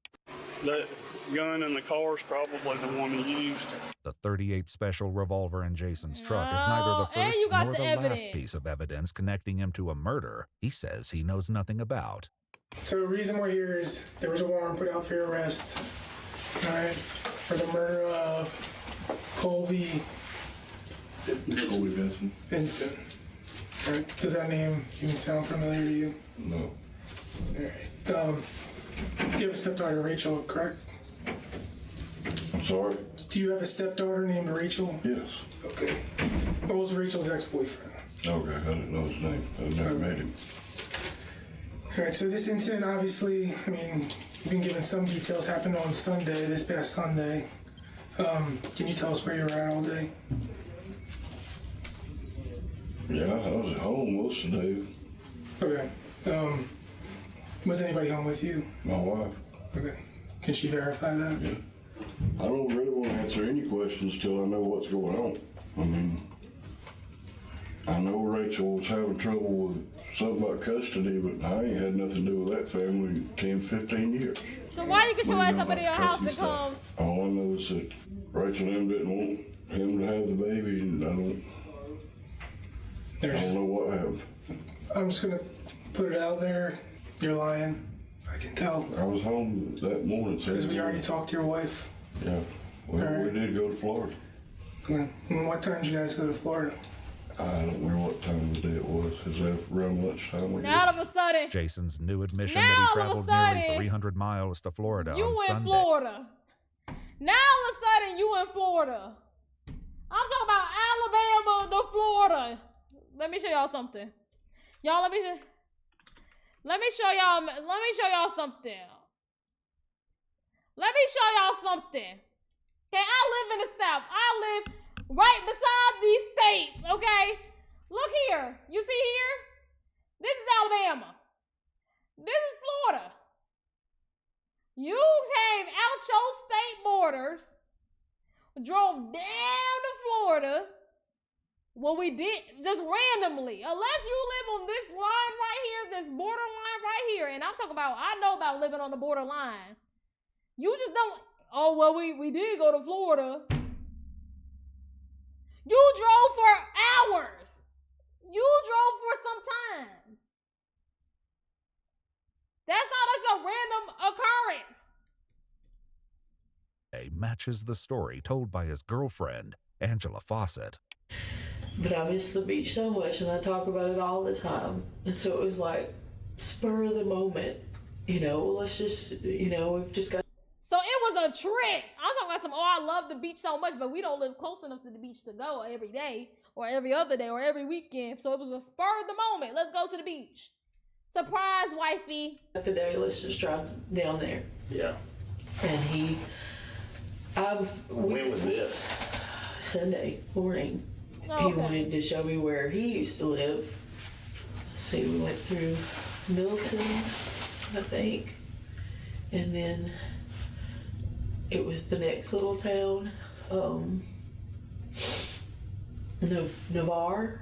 That gun in the car is probably the one he used. The .38 special revolver in Jason's truck is neither the and first you got nor the the last evidence. piece of evidence connecting him to a murder he says he knows nothing about. So the reason we're here is there was a warrant put out for your arrest, all right, for the murder of Colby Vincent. Vincent. All right. Does that name even sound familiar to you? No. All right. You have a stepdaughter, Rachel, correct? I'm sorry? Do you have a stepdaughter named Rachel? Yes. Okay. What was Rachel's ex-boyfriend? Okay, I didn't know his name. I never met him. All right, so this incident, obviously, I mean, you've been given some details, happened on Sunday, this past Sunday. Can you tell us where you were at all day? Yeah, I was at home most of the day. Okay. Was anybody home with you? My wife. Okay. Can she verify that? Yeah. I don't really want to answer any questions till I know what's going on. I mean, I know Rachel was having trouble with something about custody, but I ain't had nothing to do with that family in 10, 15 years. So why you get your ass up in your house to come? All I know is that Rachel and them didn't want him to have the baby, and I don't know what happened. I'm just gonna put it out there. You're lying. I can tell. I was home that morning. Because we already talked to your wife. Yeah. Well, we did go to Florida. Okay. And what time did you guys go to Florida? I don't remember what time of the day it was. Is that around lunchtime? Now all of a sudden. Jason's new admission that he traveled nearly 300 miles to Florida on Sunday. You in Florida. Now all of a sudden you in Florida. I'm talking about Alabama to Florida. Let me show y'all something. Y'all, let me show y'all something. Let me show y'all something. Okay, I live in the South. I live right beside these states, okay? Look here. You see here? This is Alabama. This is Florida. You came out your state borders, drove down to Florida. Well, we did just randomly. Unless you live on this line right here, this borderline right here. And I'm talking about, I know about living on the borderline. You just don't, oh, well, we did go to Florida. You drove for hours. You drove for some time. That's not just a random occurrence. Matches the story told by his girlfriend, Angela Fawcett. But I miss the beach so much, and I talk about it all the time. And so it was like, spur of the moment, let's just, we've just got. So it was a trick. I'm talking about I love the beach so much, but we don't live close enough to the beach to go every day or every other day or every weekend. So it was a spur of the moment. Let's go to the beach. Surprise, wifey. The day, let's just drive down there. Yeah. And when was this? Sunday morning. Oh, He wanted to show me where he used to live. Let's see, we went through Milton, I think. And then it was the next little town, Navarre.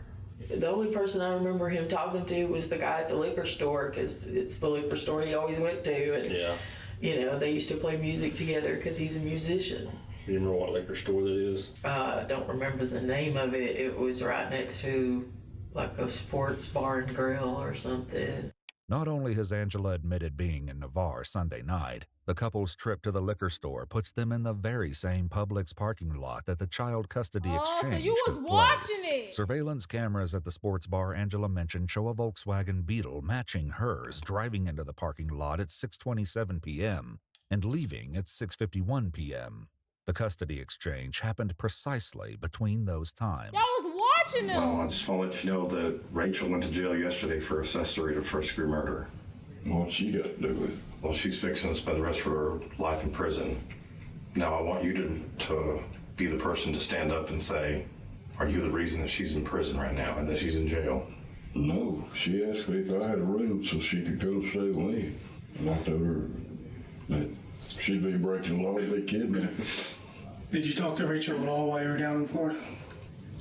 The only person I remember him talking to was the guy at the liquor store, because it's the liquor store he always went to. And, they used to play music together because he's a musician. You remember what liquor store that is? I don't remember the name of it. It was right next to like a sports bar and grill or something. Not only has Angela admitted being in Navarre Sunday night, the couple's trip to the liquor store puts them in the very same Publix parking lot that the child custody exchange took place. Surveillance cameras at the sports bar Angela mentioned show a Volkswagen Beetle matching hers driving into the parking lot at 6:27 p.m. and leaving at 6:51 p.m. The custody exchange happened precisely between those times. Y'all was watching them. Well, I just want to let you know that Rachel went to jail yesterday for accessory to first-degree murder. What's she got to do with it? Well, she's fixing to spend the rest of her life in prison. Now, I want you to be the person to stand up and say, are you the reason that she's in prison right now and that she's in jail? No. She asked me if I had a room so she could come stay with me. And I told her that she'd be breaking the law and be kidnapped. Did you talk to Rachel at all while you were down in Florida?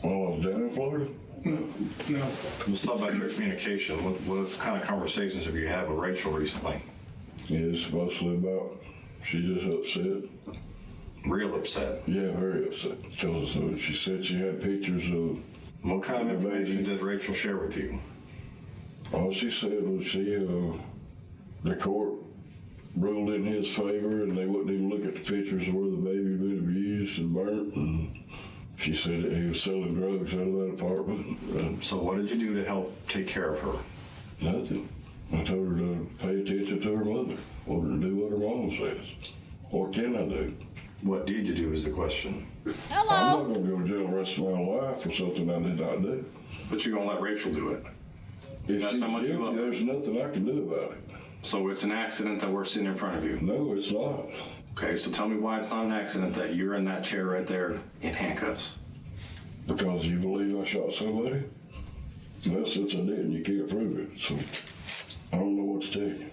While I was down in Florida? No. Let's talk about your communication. What kind of conversations have you had with Rachel recently? It's mostly about, she's just upset. Real upset? Yeah, very upset. So she said she had pictures of... What kind of information did Rachel share with you? All she said was the court ruled in his favor and they wouldn't even look at the pictures of where the baby had been abused and burnt. And she said that he was selling drugs out of that apartment. So what did you do to help take care of her? Nothing. I told her to pay attention to her mother, or to do what her mom says. What can I do? What did you do is the question. Hello. I'm not going to go to jail the rest of my life for something I did not do. But you're going to let Rachel do it. If That's she's how much you love her. there's nothing I can do about it. So it's an accident that we're sitting in front of you? No, it's not. Okay, so tell me why it's not an accident that you're in that chair right there in handcuffs. Because you believe I shot somebody? Well, since I did, and you can't prove it, so I don't know what to tell you.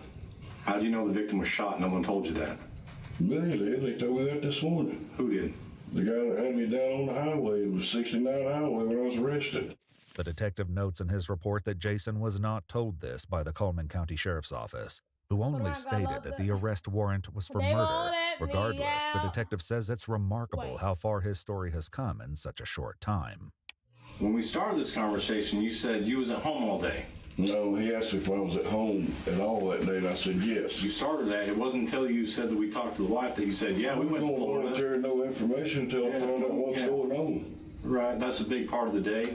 How do you know the victim was shot? No one told you that. They did. They told me that this morning. Who did? The guy that had me down on the highway, it was 69 highway when I was arrested. The detective notes in his report that Jason was not told this by the Coleman County Sheriff's Office, who only stated that the arrest warrant was for murder. Regardless, the detective says it's remarkable how far his story has come in such a short time. When we started this conversation, you said you was at home all day. No, he asked me if I was at home at all that day, and I said yes. You started that. It wasn't until you said that we talked to the wife that you said, yeah, we went to Florida. I don't no information until I found out what's going on. Right, that's a big part of the day.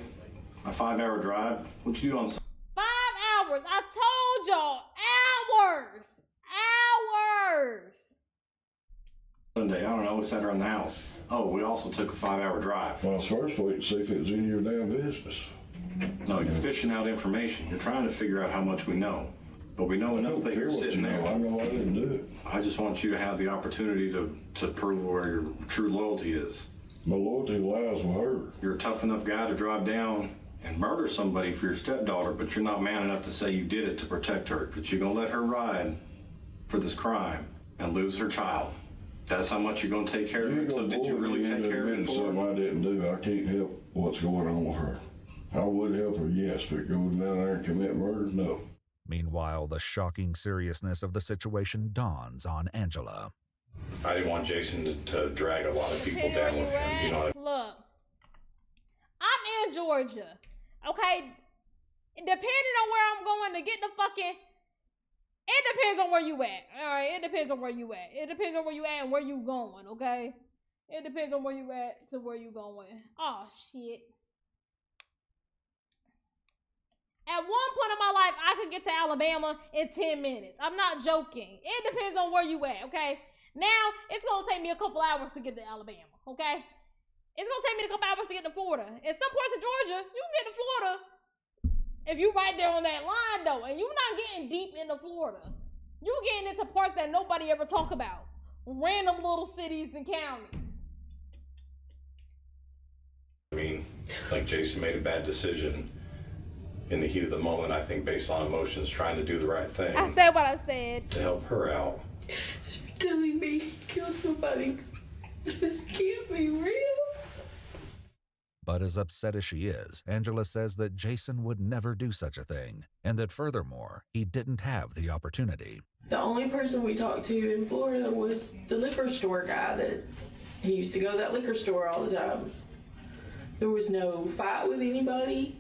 A 5-hour drive. What'd you do on 5 hours. I told y'all. Hours. Sunday? I don't know. We sat around the house. Oh, we also took a 5-hour drive. Well, I was first waiting to see if it was in your damn business. No, you're fishing out information. You're trying to figure out how much we know. But we know enough that you're sitting there. I know I didn't do it. I just want you to have the opportunity to prove where your true loyalty is. My loyalty lies with her. You're a tough enough guy to drive down and murder somebody for your stepdaughter, but you're not man enough to say you did it to protect her. But you're going to let her ride for this crime and lose her child. That's how much you're going to take care of her. So did you really take care of her? Something I didn't do. I can't help what's going on with her. I would help her, yes, but going down there and commit murder, no. Meanwhile, the shocking seriousness of the situation dawns on Angela. I didn't want Jason to drag a lot of people down with him. You know what I mean? Look, I'm in Georgia, okay? Depending on where I'm going to get the fucking... It depends on where you at, all right? It depends on where you at. It depends on where you at and where you going, okay? It depends on where you at to where you going. Oh, shit. At one point in my life, I could get to Alabama in 10 minutes. I'm not joking. It depends on where you at, okay? Now, it's going to take me a couple hours to get to Alabama, okay? It's going to take me a couple hours to get to Florida. In some parts of Georgia, you can get to Florida if you right there on that line, though. And you're not getting deep into Florida. You're getting into parts that nobody ever talk about. Random little cities and counties. I mean, like Jason made a bad decision in the heat of the moment, I think, based on emotions, trying to do the right thing. I said what I said. To help her out. So you're telling me he killed somebody? This can't be real. But as upset as she is, Angela says that Jason would never do such a thing, and that furthermore, he didn't have the opportunity. The only person we talked to in Florida was the liquor store guy that he used to go to that liquor store all the time. There was no fight with anybody,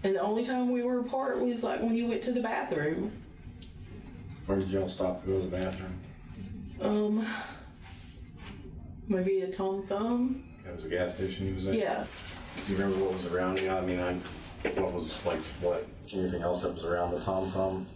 and the only time we were apart was like when he went to the bathroom. Where did y'all stop to go to the bathroom? Maybe a Tom Thumb. That was a gas station he was at? Yeah. Do you remember what was around you? I mean, what was, like, what? Anything else that was around the Tom Thumb?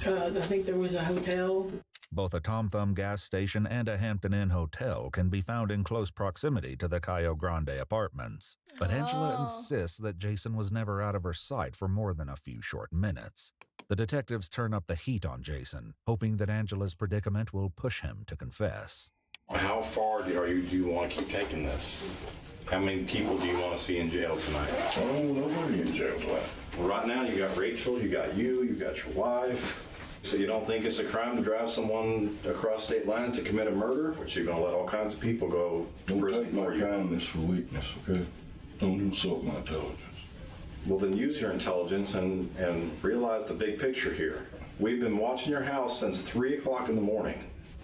I think there was a hotel. Both a Tom Thumb gas station and a Hampton Inn hotel can be found in close proximity to the Cayo Grande apartments. But Angela insists that Jason was never out of her sight for more than a few short minutes. The detectives turn up the heat on Jason, hoping that Angela's predicament will push him to confess. How far do you want to keep taking this? How many people do you want to see in jail tonight? I don't want nobody in jail tonight. Well, right now you got Rachel, you got your wife. So you don't think it's a crime to drive someone across state lines to commit a murder? Which you're going to let all kinds of people go to prison for? Don't take my kindness for weakness, okay? Don't insult my intelligence. Well, then use your intelligence and realize the big picture here. We've been watching your house since 3 o'clock in the morning.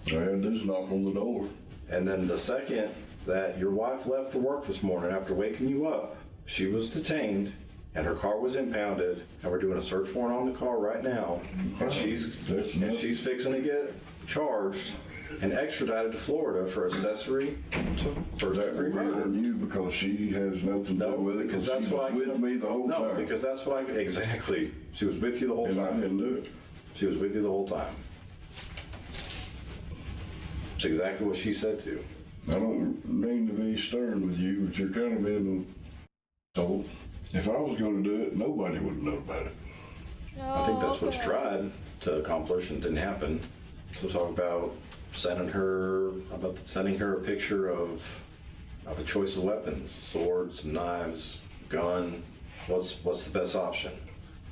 I had this knock on the door. And then the second that your wife left for work this morning after waking you up, she was detained and her car was impounded, and we're doing a search warrant on the car right now. And she's fixing to get charged and extradited to Florida for accessory to first-degree murder. You because she has nothing to do with it. Because that's what I with me the whole time. No, because that's what I exactly. She was with you the whole time. And I didn't do it. She was with you the whole time. It's exactly what she said to. I don't mean to be stern with you, but you're kind of being told. If I was going to do it, nobody would know about it. I think that's what's tried to accomplish and didn't happen. So talk about sending her a picture of a choice of weapons, swords, knives, gun. What's the best option?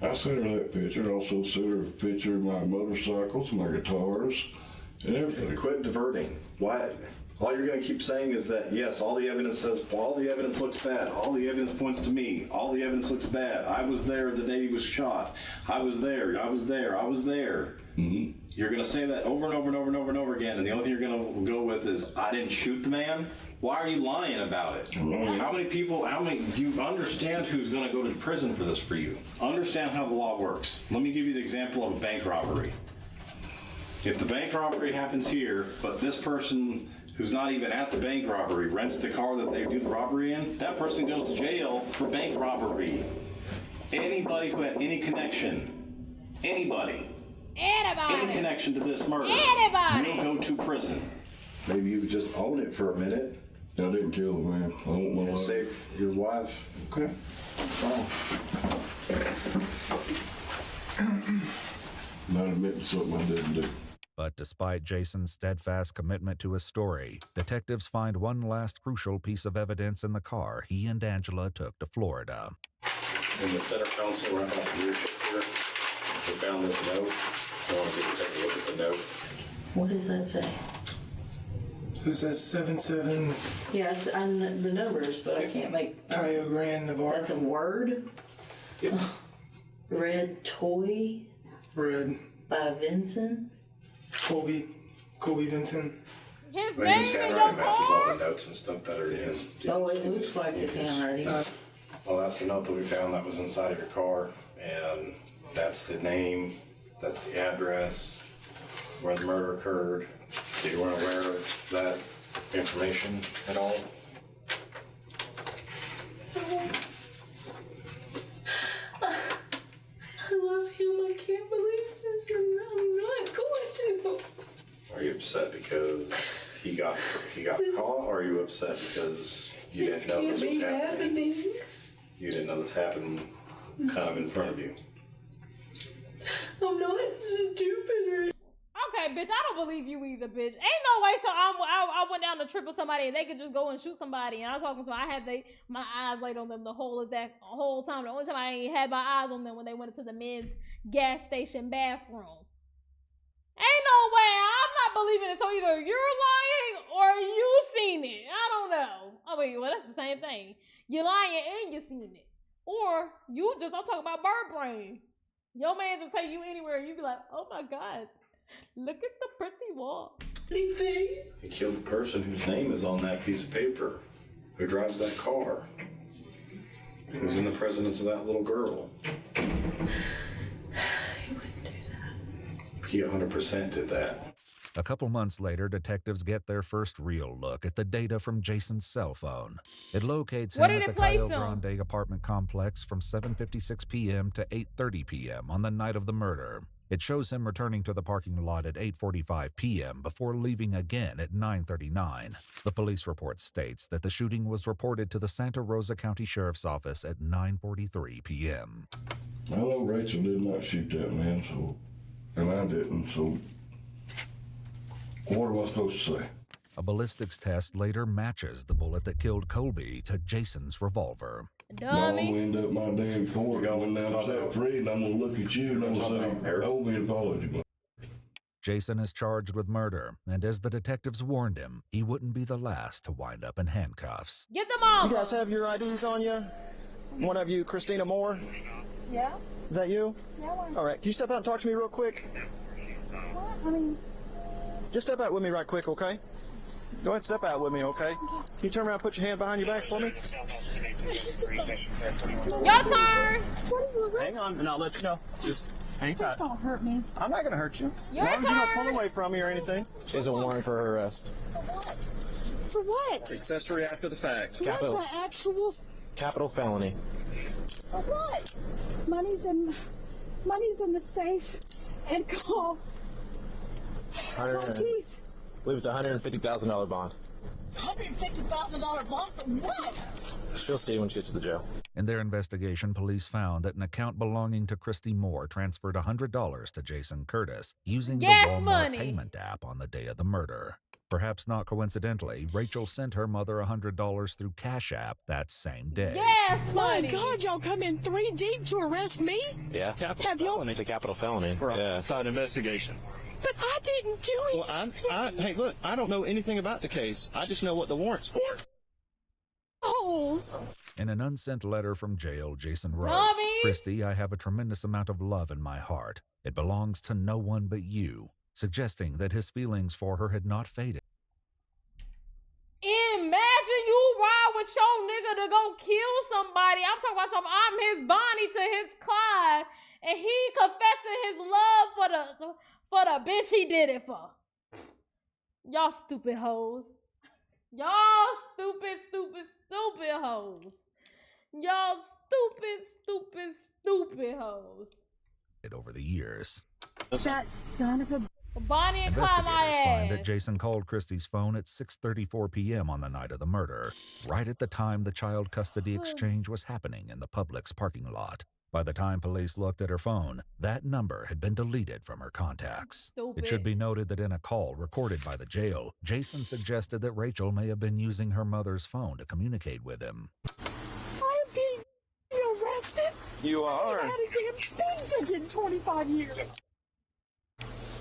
I sent her that picture. Also sent her a picture of my motorcycles, my guitars, and everything. Quit diverting. Why? All you're going to keep saying is that, yes, all the evidence looks bad. All the evidence points to me. All the evidence looks bad. I was there the day he was shot. I was there. Mm-hmm. You're going to say that over and over and over and over and over again, and the only thing you're going to go with is, I didn't shoot the man? Why are you lying about it? Right. How many, do you understand who's going to go to prison for this for you? Understand how the law works. Let me give you the example of a bank robbery. If the bank robbery happens here, but this person who's not even at the bank robbery rents the car that they do the robbery in, that person goes to jail for bank robbery. Anybody who had any connection, any connection to this murder will go to prison. Maybe you could just own it for a minute. I didn't kill the man. I don't want to save your wife. Okay, that's fine. Not admitting something I didn't do. But despite Jason's steadfast commitment to his story, detectives find one last crucial piece of evidence in the car he and Angela took to Florida. In the center console right off the rear chip here, we found this note. I want you to take a look at the note. What does that say? So it says 77. Yeah, it's on the numbers, but I can't make. Cayo Grande, Navarre. That's a word? Yep. Red Toy? Red. By Vincent? Colby Vincent. His His name in your handwriting matches all car? the notes and stuff that are in his. Oh, it looks like his handwriting. Well, that's the note that we found that was inside of your car, and that's the name, that's the address, where the murder occurred. So you weren't aware of that information at all? I love him. I can't believe this, and I'm not going to. Are you upset because he got caught, or are you upset because you didn't know this was happening? You didn't know this happened kind of in front of you. I'm not stupid. Okay, bitch, I don't believe you either, bitch. Ain't no way. So I went down to triple somebody and they could just go and shoot somebody. And I was talking to them. I had my eyes laid on them the whole time. The only time I ain't had my eyes on them when they went into the men's gas station bathroom. Ain't no way. I'm not believing it. So either you're lying or you seen it. I don't know. Oh wait, well that's the same thing. You're lying and you seen it, or I'm talking about bird brain. Your man just take you anywhere and you be like, oh my god. Look at the pretty wall. He killed the person whose name is on that piece of paper, who drives that car, who's in the presence of that little girl. He wouldn't do that. He 100% did that. A couple months later, detectives get their first real look at the data from Jason's cell phone. It locates him at the Cayo Grande apartment complex from 7:56 p.m. to 8:30 p.m. on the night of the murder. It shows him returning to the parking lot at 8:45 p.m. before leaving again at 9:39. The police report states that the shooting was reported to the Santa Rosa County Sheriff's Office at 9:43 p.m. I know Rachel did not shoot that man, and I didn't, so what am I supposed to say? A ballistics test later matches the bullet that killed Colby to Jason's revolver. Now I'm gonna end up my damn court when I'm set free, and I'm gonna look at you and I'm gonna say, owe me an apology. Jason is charged with murder, and as the detectives warned him, he wouldn't be the last to wind up in handcuffs. Get them all! You guys have your IDs on you? One of you, Christina Moore? Yeah. Is that you? Yeah. All right. Can you step out and talk to me real quick? What? I mean... Just step out with me right quick, okay? Go ahead and step out with me, okay? Can you turn around and put your hand behind your back for me? Your turn! Hang on, and I'll let you know. Just hang tight. Please don't hurt me. I'm not going to hurt you. Your as long as you don't turn. pull away from me or anything. She's a warrant for her arrest. For what? Accessory after the fact. What the actual... Capital felony. For what? Money's in the safe. And call... Keith. believe it's a $150,000 bond. $150,000 bond for what? She'll see when she gets to the jail. In their investigation, police found that an account belonging to Christy Moore transferred $100 to Jason Curtis using the Gas Walmart money. payment app on the day of the murder. Perhaps not coincidentally, Rachel sent her mother $100 through Cash App that same day. Gas My money. God, y'all come in 3 deep to arrest me? Yeah. Have y'all? It's a capital felony. Yeah. Side investigation. But I didn't do it. Well, hey, look, I don't know anything about the case. I just know what the warrant's for. Holes. In an unsent letter from jail, Jason wrote, Mommy. Christy, I have a tremendous amount of love in my heart. It belongs to no one but you, suggesting that his feelings for her had not faded. Imagine you ride with your nigga to go kill somebody. I'm talking about I'm his Bonnie to his Clyde, and he confessing his love for the bitch he did it for. Y'all stupid hoes. Y'all stupid hoes. Y'all stupid hoes. Over the years. That son of a... Bonnie and Clyde my Investigators find ass. that Jason called Christy's phone at 6:34 p.m. on the night of the murder, right at the time the child custody exchange was happening in the Publix parking lot. By the time police looked at her phone, that number had been deleted from her contacts. Stupid. It should be noted that in a call recorded by the jail, Jason suggested that Rachel may have been using her mother's phone to communicate with him. I'm being arrested. You are. I had a damn speeding ticket in 25 years.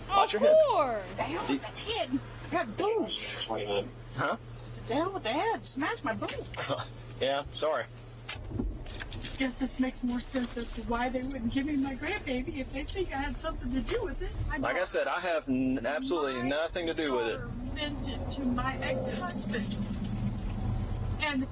Watch Of your head. course. Down with the head. Got boom. Huh? Sit down with the head. Smash my boom. Yeah, sorry. Guess this makes more sense as to why they wouldn't give me my grandbaby if they think I had something to do with it. Like I said, I have absolutely nothing to do with it. Vented to my ex-husband. And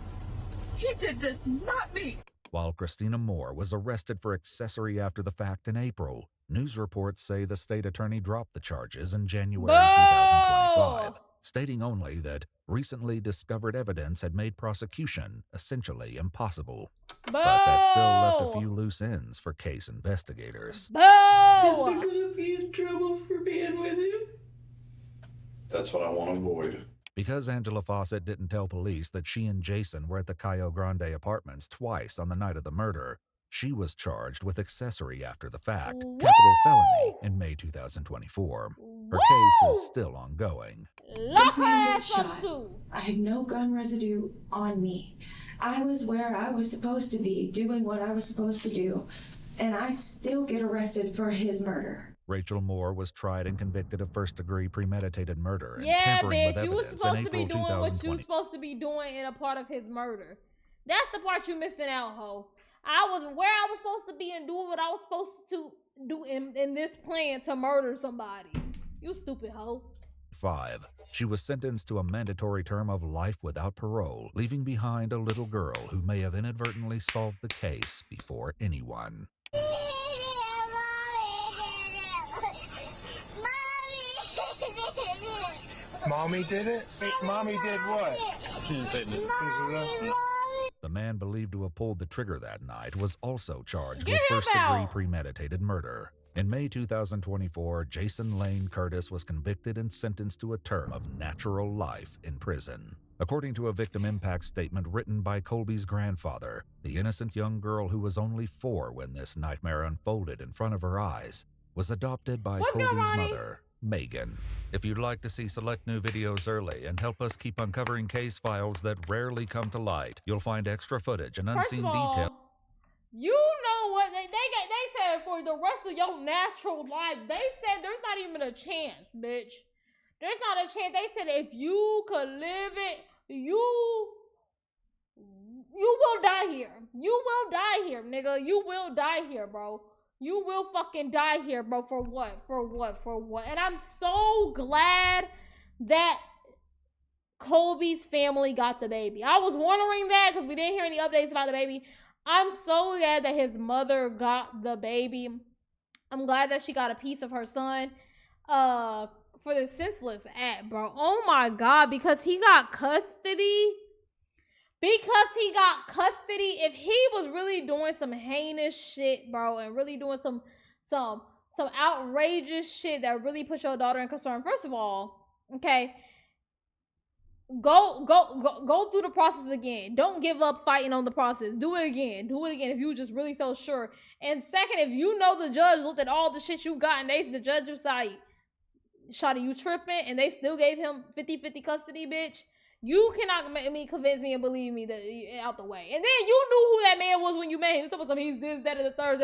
he did this, not me. While Christina Moore was arrested for accessory after the fact in April, news reports say the state attorney dropped the charges in January 2025, stating only that recently discovered evidence had made prosecution essentially impossible. But that still left a few loose ends for case investigators. Boo! Am I gonna be in trouble for being with him? That's what I want to avoid. Because Angela Fawcett didn't tell police that she and Jason were at the Cayo Grande apartments twice on the night of the murder, she was charged with accessory after the fact, capital felony, in May 2024. Her case is still ongoing. Lock her man ass got up shot. too. I have no gun residue on me. I was where I was supposed to be, doing what I was supposed to do, and I still get arrested for his murder. Rachel Moore was tried and convicted of first-degree premeditated murder and Yeah, tampering with bitch, you was evidence in supposed to be April doing what you 2020. was supposed to be doing in a part of his murder. That's the part you missing out, ho. I was where I was supposed to be and doing what I was supposed to do in this plan to murder somebody. You stupid hoe. 5. She was sentenced to a mandatory term of life without parole, leaving behind a little girl who may have inadvertently solved the case before anyone. Mommy did it? Mommy did what? She didn't say that. The man believed to have pulled the trigger that night was also charged Get with him first-degree out. premeditated murder. In May 2024, Jason Lane Curtis was convicted and sentenced to a term of natural life in prison. According to a victim impact statement written by Colby's grandfather, the innocent young girl who was only 4 when this nightmare unfolded in front of her eyes was adopted by What's good, Colby's Ronnie? mother, Megan. If you'd like to see select new videos early and help us keep uncovering case files that rarely come to light, you'll find extra footage and First unseen of all, details. you know what they said for the rest of your natural life. They said there's not even a chance, bitch. There's not a chance. They said if you could live it, you will die here. You will die here, nigga. You will die here, bro. You will fucking die here, bro. For what? For what? For what? And I'm so glad that Colby's family got the baby. I was wondering that because we didn't hear any updates about the baby. I'm so glad that his mother got the baby. I'm glad that she got a piece of her son. For the senseless act, bro. Oh my God, because he got custody. If he was really doing some heinous shit, bro, and really doing some outrageous shit that really put your daughter in concern. First of all, Okay. Go through the process again. Don't give up fighting on the process. Do it again. Do it again if you just really so sure. And second, if you know the judge looked at all the shit you got and the judge decided, shawty, you tripping, and they still gave him 50-50 custody, bitch. You cannot convince me and believe me that out the way. And then you knew who that man was when you met him. You talking about he's this, that, and the third,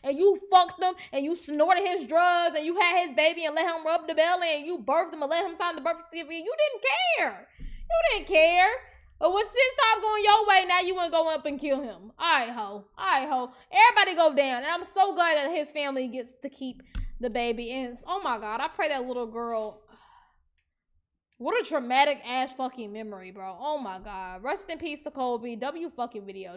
and you fucked him, and you snorted his drugs, and you had his baby and let him rub the belly, and you birthed him and let him sign the birth certificate. You didn't care. You didn't care. But when shit stopped going your way, now you want to go up and kill him. All right, ho. Everybody go down. And I'm so glad that his family gets to keep the baby. And oh my God, I pray that little girl. What a traumatic ass fucking memory, bro. Oh my God. Rest in peace to Colby. W fucking video.